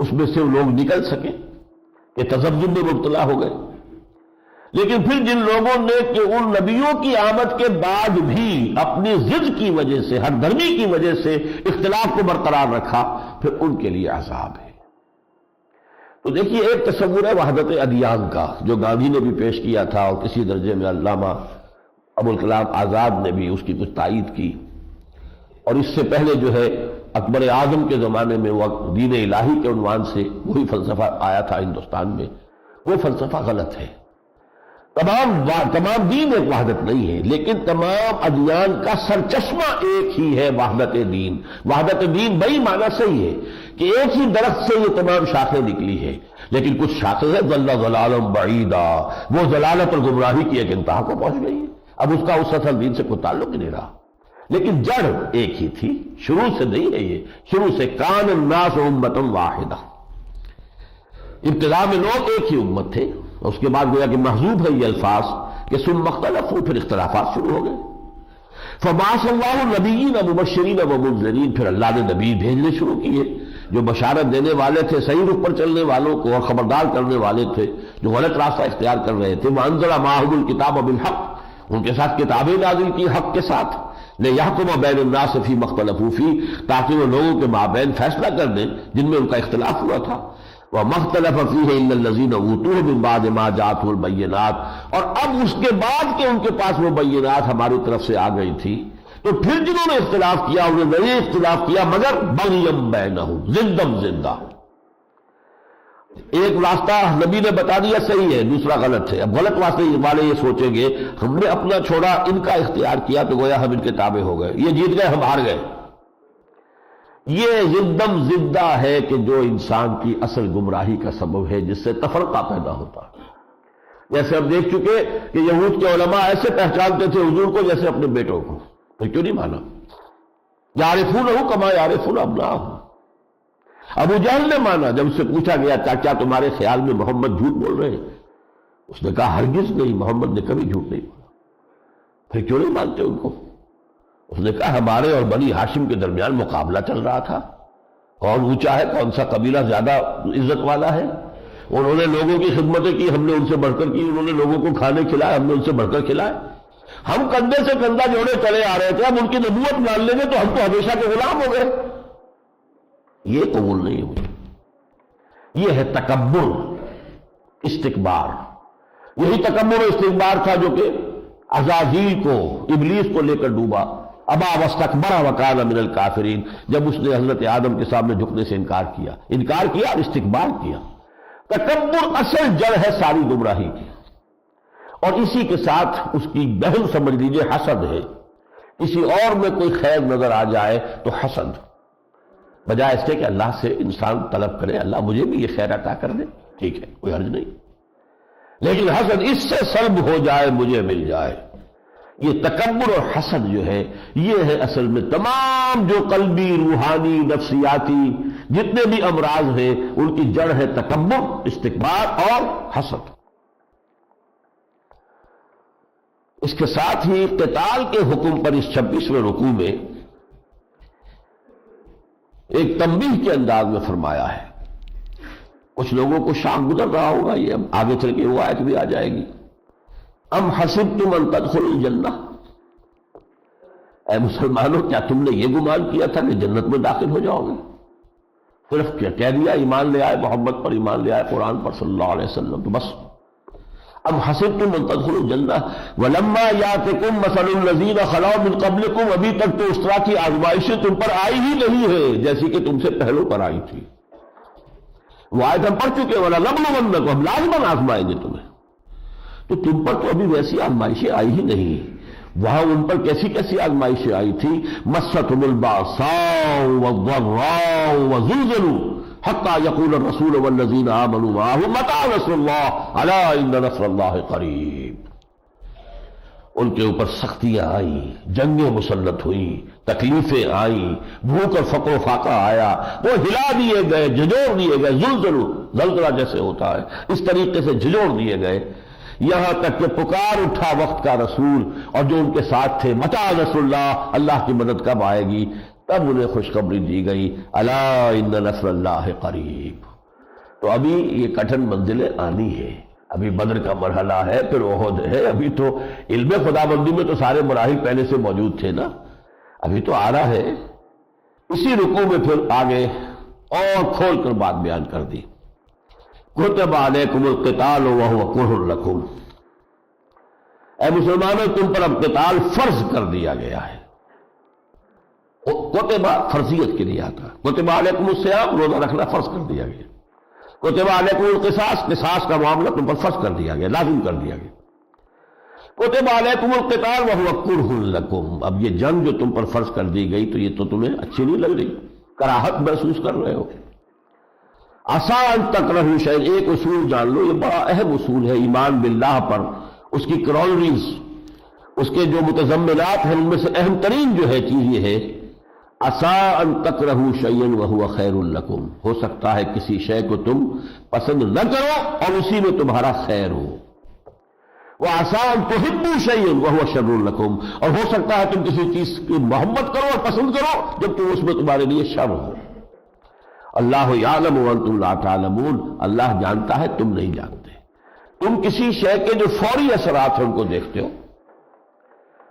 اس میں سے لوگ نکل سکیں کہ تذبذب میں مبتلا ہو گئے. لیکن پھر جن لوگوں نے کہ ان نبیوں کی آمد کے بعد بھی اپنی ضد کی وجہ سے، ہر دھرمی کی وجہ سے اختلاف کو برقرار رکھا، پھر ان کے لیے عذاب ہے. تو دیکھیے ایک تصور ہے وحدت ادیان کا جو گاندھی نے بھی پیش کیا تھا، اور کسی درجے میں علامہ ابوالکلام آزاد نے بھی اس کی کچھ تائید کی. اور اس سے پہلے جو ہے اکبر اعظم کے زمانے میں وہ دین الہی کے عنوان سے وہی فلسفہ آیا تھا ہندوستان میں. وہ فلسفہ غلط ہے. تمام دین ایک وحدت نہیں ہے، لیکن تمام ادیان کا سرچشمہ ایک ہی ہے، وحدت دین. وحدت دین بئی معنی صحیح ہے کہ ایک ہی درخت سے یہ تمام شاخیں نکلی ہے، لیکن کچھ شاخیں ہیں ضل ضلالا بعیدا، وہ ضلالت اور گمراہی کی ایک انتہا کو پہنچ گئی ہے. اب اس کا اس اصل دین سے کوئی تعلق نہیں رہا، لیکن جڑ ایک ہی تھی، شروع سے نہیں ہے. یہ شروع سے کان الناس امۃ واحدہ، ابتدا میں لوگ ایک ہی امت تھے. اس کے بعد گویا کہ محذوب ہے یہ الفاظ کہ ثم اختلفوا، پھر اختلافات شروع ہو گئے. فبعث اللہ النبیین مبشرین ومنذرین، پھر اللہ نے نبی بھیجنے شروع کیے جو بشارت دینے والے تھے صحیح رخ پر چلنے والوں کو، اور خبردار کرنے والے تھے جو غلط راستہ اختیار کر رہے تھے. وانزل معهم الکتاب بالحق، ان کے ساتھ کتابیں نازل کی حق کے ساتھ. لیحکم بین الناس فیما اختلفوا فیہ، تاکہ وہ لوگوں کے مابین فیصلہ کر دیں جن میں ان کا اختلاف ہوا تھا. وَمَا اخْتَلَفَ فِيهِ إِلَّا الَّذِينَ أُوتُوهُ مِن بَعْدِ مَا جَاءَتْهُمُ الْبَيِّنَاتُ، اور اب اس کے بعد کہ ان کے پاس وہ بینات ہماری طرف سے آ گئی تھی تو پھر جنہوں نے اختلاف کیا انہوں نے نہیں اختلاف کیا مگر بغیم بینہم، زندم زندہ۔ ایک راستہ نبی نے بتا دیا صحیح ہے، دوسرا غلط ہے۔ اب غلط واسطے والے یہ سوچیں گے ہم نے اپنا چھوڑا، ان کا اختیار کیا تو گویا ہم ان کے تابع ہو گئے، یہ جیت گئے ہم ہار گئے۔ یہ زندم زندہ ہے کہ جو انسان کی اصل گمراہی کا سبب ہے، جس سے تفرقہ پیدا ہوتا ہے۔ جیسے ہم دیکھ چکے کہ یہود کے علماء ایسے پہچانتے تھے حضور کو جیسے اپنے بیٹوں کو، پھر کیوں نہیں مانا؟ یعرفونہ کما یعرفون ابناءہم۔ ابو جہل نے مانا جب اس سے پوچھا گیا کیا تمہارے خیال میں محمد جھوٹ بول رہے ہیں؟ اس نے کہا ہرگز نہیں، محمد نے کبھی جھوٹ نہیں بولا۔ پھر کیوں نہیں مانتے ان کو؟ اس نے کہا ہمارے اور بنی ہاشم کے درمیان مقابلہ چل رہا تھا، کون اونچا ہے، کون سا قبیلہ زیادہ عزت والا ہے۔ انہوں نے لوگوں کی خدمتیں کی، ہم نے ان سے بڑھ کر کی، انہوں نے لوگوں کو کھانے کھلائے، ہم نے ان سے بڑھ کر کھلائے۔ ہم کندھے سے کندھا جوڑے چلے آ رہے تھے، اب ان کی نبوت مان لیں گے تو ہم تو ہمیشہ کے غلام ہو گئے۔ یہ قبول نہیں ہوئی۔ یہ ہے تکبر، استکبار۔ یہی تکبر و استکبار تھا جو کہ عزازیل کو، ابلیس کو لے کر ڈوبا۔ ابا واستکبر وکان من الکافرین، جب اس نے حضرت آدم کے سامنے جھکنے سے انکار کیا اور استکبار کیا۔ تکبر اصل جڑ ہے ساری گمراہی کی، اور اسی کے ساتھ اس کی بہن سمجھ لیجیے حسد ہے۔ کسی اور میں کوئی خیر نظر آ جائے تو حسد، بجائے اس کے کہ اللہ سے انسان طلب کرے اللہ مجھے بھی یہ خیر عطا کر دے، ٹھیک ہے کوئی حرج نہیں، لیکن حسد اس سے سلب ہو جائے مجھے مل جائے۔ یہ تکبر اور حسد جو ہے یہ ہے اصل میں تمام جو قلبی، روحانی، نفسیاتی جتنے بھی امراض ہیں ان کی جڑ ہے تکبر، استکبار اور حسد۔ اس کے ساتھ ہی قتال کے حکم پر اس 26ویں رکوع میں ایک تنبیہ کے انداز میں فرمایا ہے۔ کچھ لوگوں کو شاک گزر رہا ہوگا، یہ اب آگے چل کے وہ آیت بھی آ جائے گی۔ ام حسبتم ان تدخلوا الجنہ، اے مسلمانوں کیا تم نے یہ گمان کیا تھا کہ جنت میں داخل ہو جاؤ گے؟ صرف کیا کہہ دیا ایمان لے آئے، محمد پر ایمان لے آئے، قرآن پر صلی اللہ علیہ وسلم، تو بس۔ ام حسبتم ان تدخلوا الجنہ ولما یاتکم مثل الذین خلوا من قبلکم، ابھی تک تو اس طرح کی آزمائشیں تم پر آئی ہی نہیں ہے جیسی کہ تم سے پہلوں پر آئی تھی۔ وہ آیت ہم پڑھ چکے، وَلَنَبْلُوَنَّکُمْ، ہم لازماً آزمائیں گے تمہیں۔ تو تم پر تو ابھی ویسی آزمائشیں آئی ہی نہیں، وہاں ان پر کیسی کیسی آزمائشیں آئی تھی۔ مَسَّتْهُمُ الْبَأْسَاءُ وَالضَّرَّاءُ وَزُلْزِلُوا حَتَّى يَقُولَ الرَّسُولُ وَالَّذِينَ آمَنُوا مَعَهُ مَتَىٰ نَصْرُ اللَّهِ أَلَا إِنَّ نَصْرَ اللَّهِ قَرِيبٌ۔ ان کے اوپر سختیاں آئیں، جنگیں مسلط ہوئیں، تکلیفیں آئیں، بھوک اور فقر و فاقہ آیا، وہ ہلا دیے گئے، جھجوڑ دیے گئے، زلزلہ جیسے ہوتا ہے اس طریقے سے جھجوڑ دیے گئے، یہاں تک کہ پکار اٹھا وقت کا رسول اور جو ان کے ساتھ تھے، متى نصر اللہ، اللہ کی مدد کب آئے گی؟ تب انہیں خوشخبری دی گئی، الا ان نصر اللہ قریب۔ تو ابھی یہ کٹھن منزلیں آنی ہے، ابھی بدر کا مرحلہ ہے، پھر احد ہے، ابھی تو علم خدا بندی میں تو سارے مراحل پہلے سے موجود تھے نا، ابھی تو آ رہا ہے۔ اسی رکوع میں پھر آگے اور کھول کر بات بیان کر دی۔ کتب علیکم القتال وہو کرہ لکم، اے مسلمانوں تم پر اب قتال فرض کر دیا گیا ہے۔ کتب فرضیت کے لیے آتا ہے، کتب علیکم الصیام، روزہ رکھنا فرض کر دیا گیا۔ کتب علیکم القصاص، قصاص کا معاملہ تم پر فرض کر دیا گیا، لازم کر دیا گیا۔ کتب علیکم القتال وہو کرہ لکم، اب یہ جنگ جو تم پر فرض کر دی گئی تو یہ تو تمہیں اچھی نہیں لگ رہی، کراہت محسوس کر رہے ہو۔ آسان تکرہوا شیئا، ایک اصول جان لو، یہ بڑا اہم اصول ہے ایمان باللہ پر، اس کی کرولریز، اس کے جو متضمنات ہیں ان میں سے اہم ترین جو ہے چیز یہ ہے، عسیٰ ان تکرہوا شیئا وہو خیر لکم، ہو سکتا ہے کسی شے کو تم پسند نہ کرو اور اسی میں تمہارا خیر ہو، وعسیٰ ان تحبوا شیئا وہو شر لکم، اور ہو سکتا ہے تم کسی چیز کی محبت کرو اور پسند کرو جب تم اس میں تمہارے لیے شر ہو۔ اللہ یعلم وانتم لا تعلمون، اللہ جانتا ہے تم نہیں جانتے۔ تم کسی شے کے جو فوری اثرات ہیں ان کو دیکھتے ہو،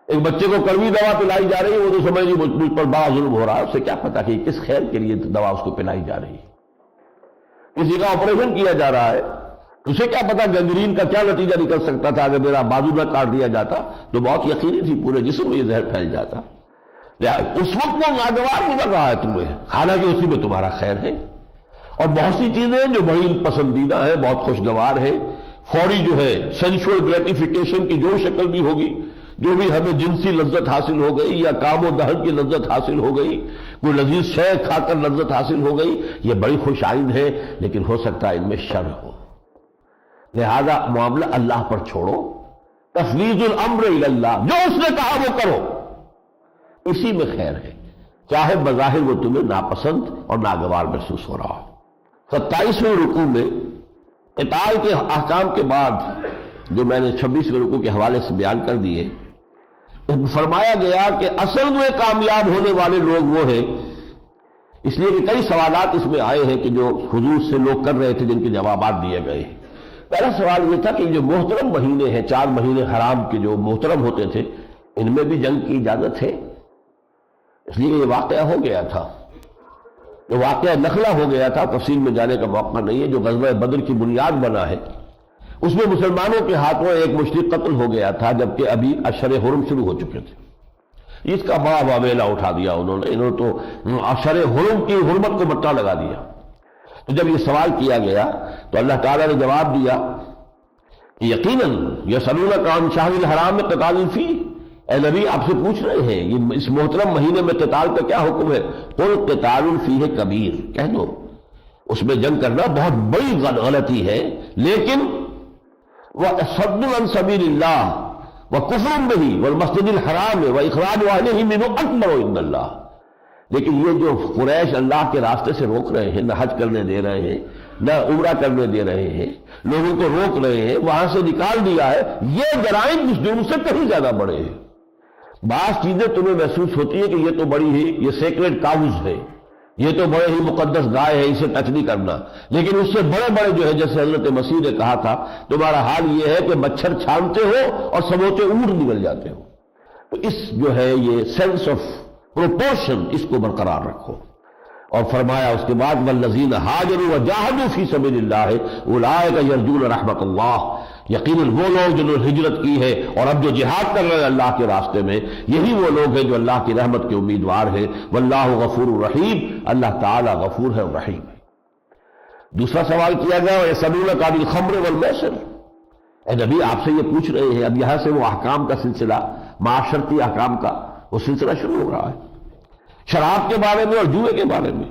ایک بچے کو کڑوی دوا پلائی جا رہی ہے، وہ تو سمجھ رہی مجھ پر بڑا ظلم ہو رہا ہے، اسے کیا پتا کہ کس خیر کے لیے دوا اس کو پلائی جا رہی ہے۔ کسی کا آپریشن کیا جا رہا ہے، اسے کیا پتا گنگرین کا کیا نتیجہ نکل سکتا تھا، اگر میرا بازو نہ کاٹ دیا جاتا تو بہت یقینی تھی پورے جسم میں یہ زہر پھیل جاتا۔ اس وقت وہ ناگوار گزر رہا ہے تمہیں، حالانکہ اسی میں تمہارا خیر ہے۔ اور بہت سی چیزیں جو بڑی پسندیدہ ہیں، بہت خوشگوار ہے، فوری جو ہے سینشول گریٹیفیکیشن کی جو شکل بھی ہوگی، جو بھی ہمیں جنسی لذت حاصل ہو گئی یا کام و دہن کی لذت حاصل ہو گئی، کوئی لذیذ شے کھا کر لذت حاصل ہو گئی، یہ بڑی خوش آئند ہے، لیکن ہو سکتا ہے ان میں شر ہو، لہذا معاملہ اللہ پر چھوڑو، تفویض الامر الی اللہ، جو اس نے کہا وہ کرو، اسی میں خیر ہے، چاہے بظاہر وہ تمہیں ناپسند اور ناگوار محسوس ہو رہا ہو۔ 27ویں رکوع میں قتال کے احکام کے بعد جو میں نے 26ویں رکوع کے حوالے سے بیان کر دیے، فرمایا گیا کہ اصل میں کامیاب ہونے والے لوگ وہ ہیں، اس لیے کہ کئی سوالات اس میں آئے ہیں کہ جو حضور سے لوگ کر رہے تھے، جن کے جوابات دیے گئے۔ پہلا سوال یہ تھا کہ جو محترم مہینے ہیں، 4 مہینے حرام کے جو محترم ہوتے تھے، ان میں بھی جنگ کی اجازت ہے؟ اس لیے یہ واقعہ ہو گیا تھا، جو واقعہ نخلا ہو گیا تھا، تفصیل میں جانے کا موقع نہیں ہے، جو غزوہ بدر کی بنیاد بنا ہے، اس میں مسلمانوں کے ہاتھوں ایک مشرک قتل ہو گیا تھا، جبکہ ابھی اشر حرم شروع ہو چکے تھے۔ اس کا بڑا واویلا اٹھا دیا انہوں نے تو اشر حرم کی حرمت کو مٹا لگا دیا۔ تو جب یہ سوال کیا گیا تو اللہ تعالیٰ نے جواب دیا کہ یقیناً یسألونک عن الشہر الحرام قتال فیہ، اے نبی آپ سے پوچھ رہے ہیں یہ اس محترم مہینے میں قتال کا کیا حکم ہے؟ قل قتال فیہ کبیر، کہہ دو اس میں جنگ کرنا بہت بڑی غلطی ہے، لیکن وَصَدٌّ عَن سَبِيلِ اللَّهِ وَكُفْرٌ بِهِ وَالْمَسْجِدِ الْحَرَامِ وَإِخْرَاجُ أَهْلِهِ مِنْهُ أَكْبَرُ عِندَ اللَّهِ۔ لیکن یہ جو قریش اللہ کے راستے سے روک رہے ہیں، نہ حج کرنے دے رہے ہیں، نہ عمرہ کرنے دے رہے ہیں، لوگوں کو روک رہے ہیں، وہاں سے نکال دیا ہے، یہ جرائم اس جرم سے کہیں زیادہ بڑے ہیں۔ بعض چیزیں تمہیں محسوس ہوتی ہے کہ یہ تو بڑی ہی یہ سیکریٹ کاؤز ہے، یہ تو بڑے ہی مقدس گائے ہے، اسے ٹچ نہیں کرنا، لیکن اس سے بڑے بڑے جو ہے، جیسے حضرت مسیح نے کہا تھا تمہارا حال یہ ہے کہ مچھر چھانتے ہو اور سموچے اونٹ نگل جاتے ہو۔ تو اس جو ہے یہ سینس آف پروپورشن، اس کو برقرار رکھو۔ اور فرمایا اس کے بعد والذین ہاجروا وجاہدوا فی سبیل اللہ اولئک یرجون رحمت اللہ، یقیناً وہ لوگ جنہوں نے ہجرت کی ہے اور اب جو جہاد کر رہے ہیں اللہ کے راستے میں، یہی وہ لوگ ہیں جو اللہ کی رحمت کے امیدوار ہیں۔ واللہ غفور الرحیم، اللہ تعالی غفور ہے اور رحیم ہے۔ دوسرا سوال کیا گیا یسألونک عن الخمر والمیسر، اے نبی آپ سے یہ پوچھ رہے ہیں، اب یہاں سے وہ احکام کا سلسلہ، معاشرتی احکام کا وہ سلسلہ شروع ہو رہا ہے، شراب کے بارے میں اور جوئے کے بارے میں۔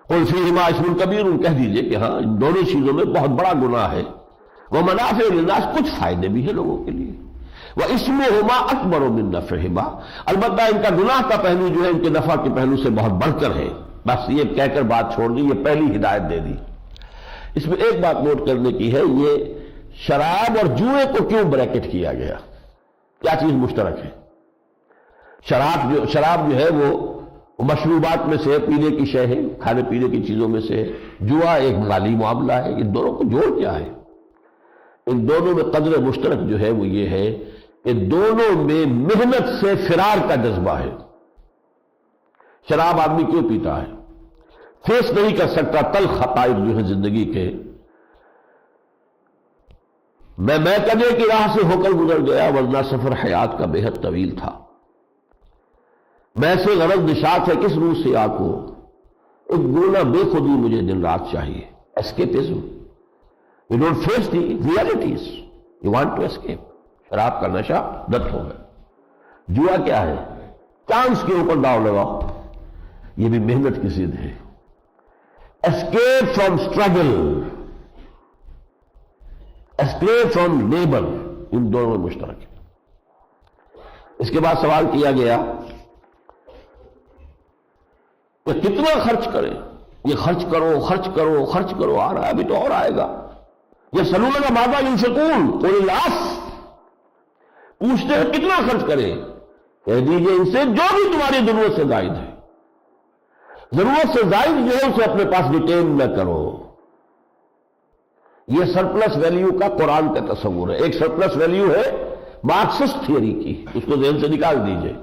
قل فیہما اسم کبیر، کہہ دیجئے کہ ہاں ان دونوں چیزوں میں بہت بڑا گناہ ہے، ومنافع للناس، کچھ فائدے بھی ہیں لوگوں کے لیے، واسمہما اکبر من نفعہما، البتہ ان کا گناہ کا پہلو جو ہے ان کے نفع کے پہلو سے بہت بڑھ کر ہے۔ بس یہ کہہ کر بات چھوڑ دی، یہ پہلی ہدایت دے دی۔ اس میں ایک بات نوٹ کرنے کی ہے، یہ شراب اور جوئے کو کیوں بریکٹ کیا گیا؟ کیا چیز مشترک ہے؟ شراب جو ہے وہ مشروبات میں سے پینے کی شے ہے، کھانے پینے کی چیزوں میں سے ہے، جوا ایک مالی معاملہ ہے، ان دونوں کو جوڑ کیا ہے؟ ان دونوں میں قدر مشترک جو ہے وہ یہ ہے کہ دونوں میں محنت سے فرار کا جذبہ ہے۔ شراب آدمی کیوں پیتا ہے؟ فیس نہیں کر سکتا تلخ حقائق جو ہے زندگی کے، میں کدے کی راہ سے ہو کر گزر گیا ورنہ سفر حیات کا بے حد طویل تھا، میں سے غرض نشاط ہے کس روح سے آنکھوں، ایک گونا بے خودی مجھے دن رات چاہیے، escapism, you don't face the realities, you want to escape. شراب کا نشہ دت ہو گیا۔ جوا کیا ہے؟ چانس کے اوپر داؤ لگاؤ، یہ بھی محنت کی ضد ہے۔ Escape from struggle, escape from labour, ان دونوں میں مشترک ہے۔ اس کے بعد سوال کیا گیا کہ کتنا خرچ کریں؟ یہ خرچ کرو خرچ کرو خرچ کرو آ رہا ہے، ابھی تو اور آئے گا۔ یہ یسألونک ماذا ينفقون قل العفو، پوچھتے ہیں کتنا خرچ کریں؟ کہہ دیجئے ان سے جو بھی تمہاری ضرورت سے زائد ہے۔ ضرورت سے زائد جو ہے اسے اپنے پاس ریٹین نہ کرو۔ یہ سرپلس ویلیو کا قرآن کا تصور ہے۔ ایک سرپلس ویلیو ہے مارکسسٹ تھیوری کی، اس کو ذہن سے نکال دیجئے۔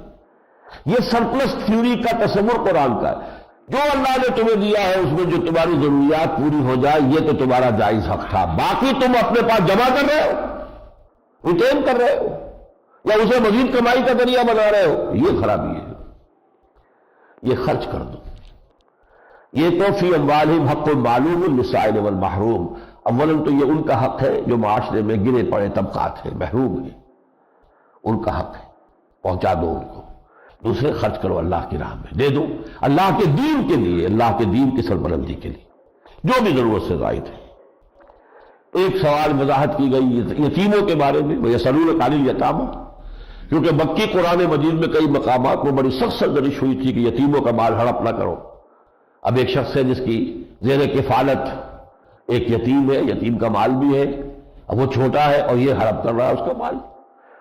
یہ سرپلس تھیوری کا تصور قرآن کا ہے جو اللہ نے تمہیں دیا ہے اس میں جو تمہاری ضروریات پوری ہو جائے یہ تو تمہارا جائز حق تھا، باقی تم اپنے پاس جمع کر رہے ہو، ریٹین کر رہے ہو، یا اسے مزید کمائی کا ذریعہ بنا رہے ہو، یہ خرابی ہے۔ یہ خرچ کر دو۔ یہ تو فی اموالہم حق معلوم للسائل والمحروم، اولاً تو یہ ان کا حق ہے جو معاشرے میں گرے پڑے طبقات ہیں، محروم ہیں، ان کا حق ہے، پہنچا دو ان کو۔ دوسرے، خرچ کرو اللہ کی راہ میں، دے دو اللہ کے دین کے لیے، اللہ کے دین کی سربلندی کے لیے، جو بھی ضرورت سے زائد ہے۔ ایک سوال وضاحت کی گئی یتیموں کے بارے میں، وَيَسْأَلُونَكَ عَنِ الْيَتَامَىٰ، کیونکہ مکی قرآن مجید میں کئی مقامات میں بڑی سخت سرزنش ہوئی تھی کہ یتیموں کا مال ہڑپ نہ کرو۔ اب ایک شخص ہے جس کی زیر کفالت ایک یتیم ہے، یتیم کا مال بھی ہے، اب وہ چھوٹا ہے اور یہ ہڑپ کر رہا ہے اس کا مال،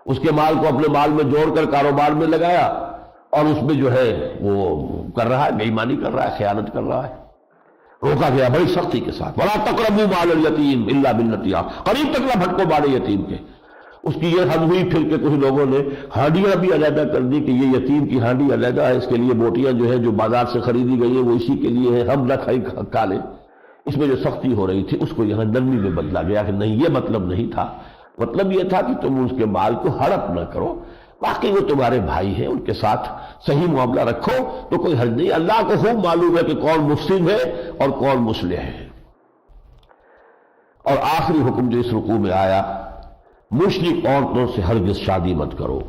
اس کے مال کو اپنے مال میں جوڑ کر کاروبار میں لگایا اور اس میں جو ہے وہ کر رہا ہے، بے ایمانی کر رہا ہے، خیانت کر رہا ہے۔ روکا گیا بڑی سختی کے ساتھ، وَلَا تَقْرَبُوا مَالَ الْيَتِيمِ إِلَّا بِالَّتِي أَحْسَنُ، قریب تک نہ بھٹکو مال یتیم کے۔ اس کی یہ حد ہوئی پھر کہ کچھ لوگوں نے ہانڈیاں بھی علیحدہ کر دی کہ یہ یتیم کی ہانڈی علیحدہ ہے، اس کے لیے بوٹیاں جو ہے جو بازار سے خریدی گئی ہیں وہ اسی کے لیے ہے، ہم نہ کھا لیں۔ اس میں جو سختی ہو رہی تھی اس کو یہاں نرمی میں بدلا گیا کہ نہیں، یہ مطلب نہیں تھا، مطلب یہ تھا کہ تم اس کے مال کو ہڑپ نہ کرو، باقی وہ تمہارے بھائی ہیں، ان کے ساتھ صحیح معاملہ رکھو تو کوئی حرج نہیں۔ اللہ کو خوب معلوم ہے کہ کون مفسد ہے اور کون مصلح ہے۔ اور آخری حکم جو اس رکوع میں آیا، مشرک عورتوں سے ہرگز شادی مت کرو۔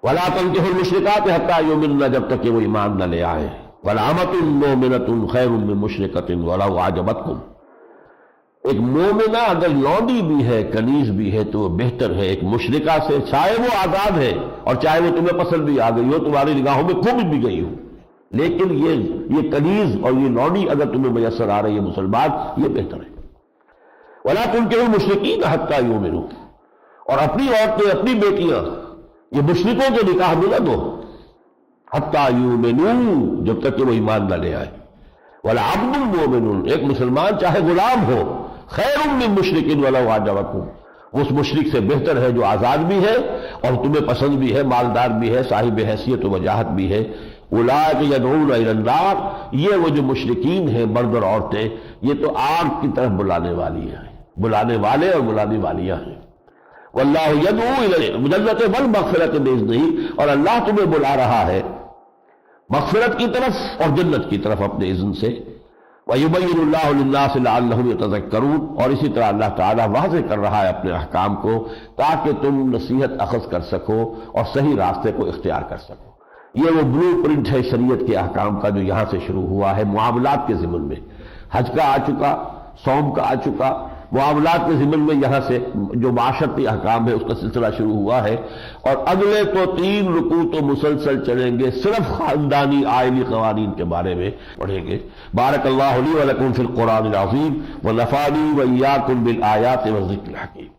وَلَا تَنكِحُوا الْمُشْرِكَاتِ حَتَّىٰ يُؤْمِنَّ، جب تک کہ وہ ایمان نہ لے آئے۔ وَلَأَمَةٌ مُّؤْمِنَةٌ خَيْرٌ مِّن مُّشْرِكَةٍ وَلَوْ أَعْجَبَتْكُمْ، ایک مومنہ اگر لونڈی بھی ہے، کنیز بھی ہے تو وہ بہتر ہے ایک مشرکہ سے، چاہے وہ آزاد ہے اور چاہے وہ تمہیں پسند بھی آ گئی ہو، تمہاری نگاہوں میں خوب بھی گئی ہو، لیکن یہ کنیز اور یہ لونڈی اگر تمہیں میسر آ رہی ہے مسلمان، یہ بہتر ہے۔ وَلَا تُنكِحُوا الْمُشْرِكِينَ حَتَّىٰ يُؤْمِنُوا، اور اپنی عورتیں، اپنی بیٹیاں یہ مشرکوں کے نکاح میں نہ دو، حَتَّىٰ يُؤْمِنُوا، جب تک کہ وہ ایمان نہ لے آئے۔ وَلَعَبْدٌ مُّؤْمِنٌ، ایک مسلمان چاہے غلام ہو، خَيْرٌ مِّن مُّشْرِكٍ وَلَوْ أَعْجَبَكُمْ، اس مشرک سے بہتر ہے جو آزاد بھی ہے اور تمہیں پسند بھی ہے، مالدار بھی ہے، صاحب حیثیت و وجاہت بھی ہے۔ اولئک یدعون الی النار، یہ وہ جو مشرکین ہیں مرد اور عورتیں، یہ تو آگ کی طرف بلانے والی ہیں، بلانے والے اور بلانے والیاں ہیں۔ واللہ یدعو الی الجنۃ والمغفرۃ بإذنہ، اور اللہ تمہیں بلا رہا ہے مغفرت کی طرف اور جنت کی طرف اپنے اذن سے۔ وَيُبَيِّنُ اللَّهُ لِلنَّاسِ لَعَلَّهُمْ يَتَذَكَّرُونَ، اور اسی طرح اللہ تعالیٰ واضح کر رہا ہے اپنے احکام کو تاکہ تم نصیحت اخذ کر سکو اور صحیح راستے کو اختیار کر سکو۔ یہ وہ بلو پرنٹ ہے شریعت کے احکام کا جو یہاں سے شروع ہوا ہے معاملات کے ضمن میں، حج کا آ چکا، صوم کا آ چکا، معاملات کے ضمن میں یہاں سے جو معاشرتی احکام ہے اس کا سلسلہ شروع ہوا ہے، اور اگلے تو 3 رکوع تو مسلسل چلیں گے، صرف خاندانی آئلی قوانین کے بارے میں پڑھیں گے۔ بارک اللہ لی و لکم فی القرآن العظیم ونفعنی و ایاکم بالآیات والذکر الحکیم۔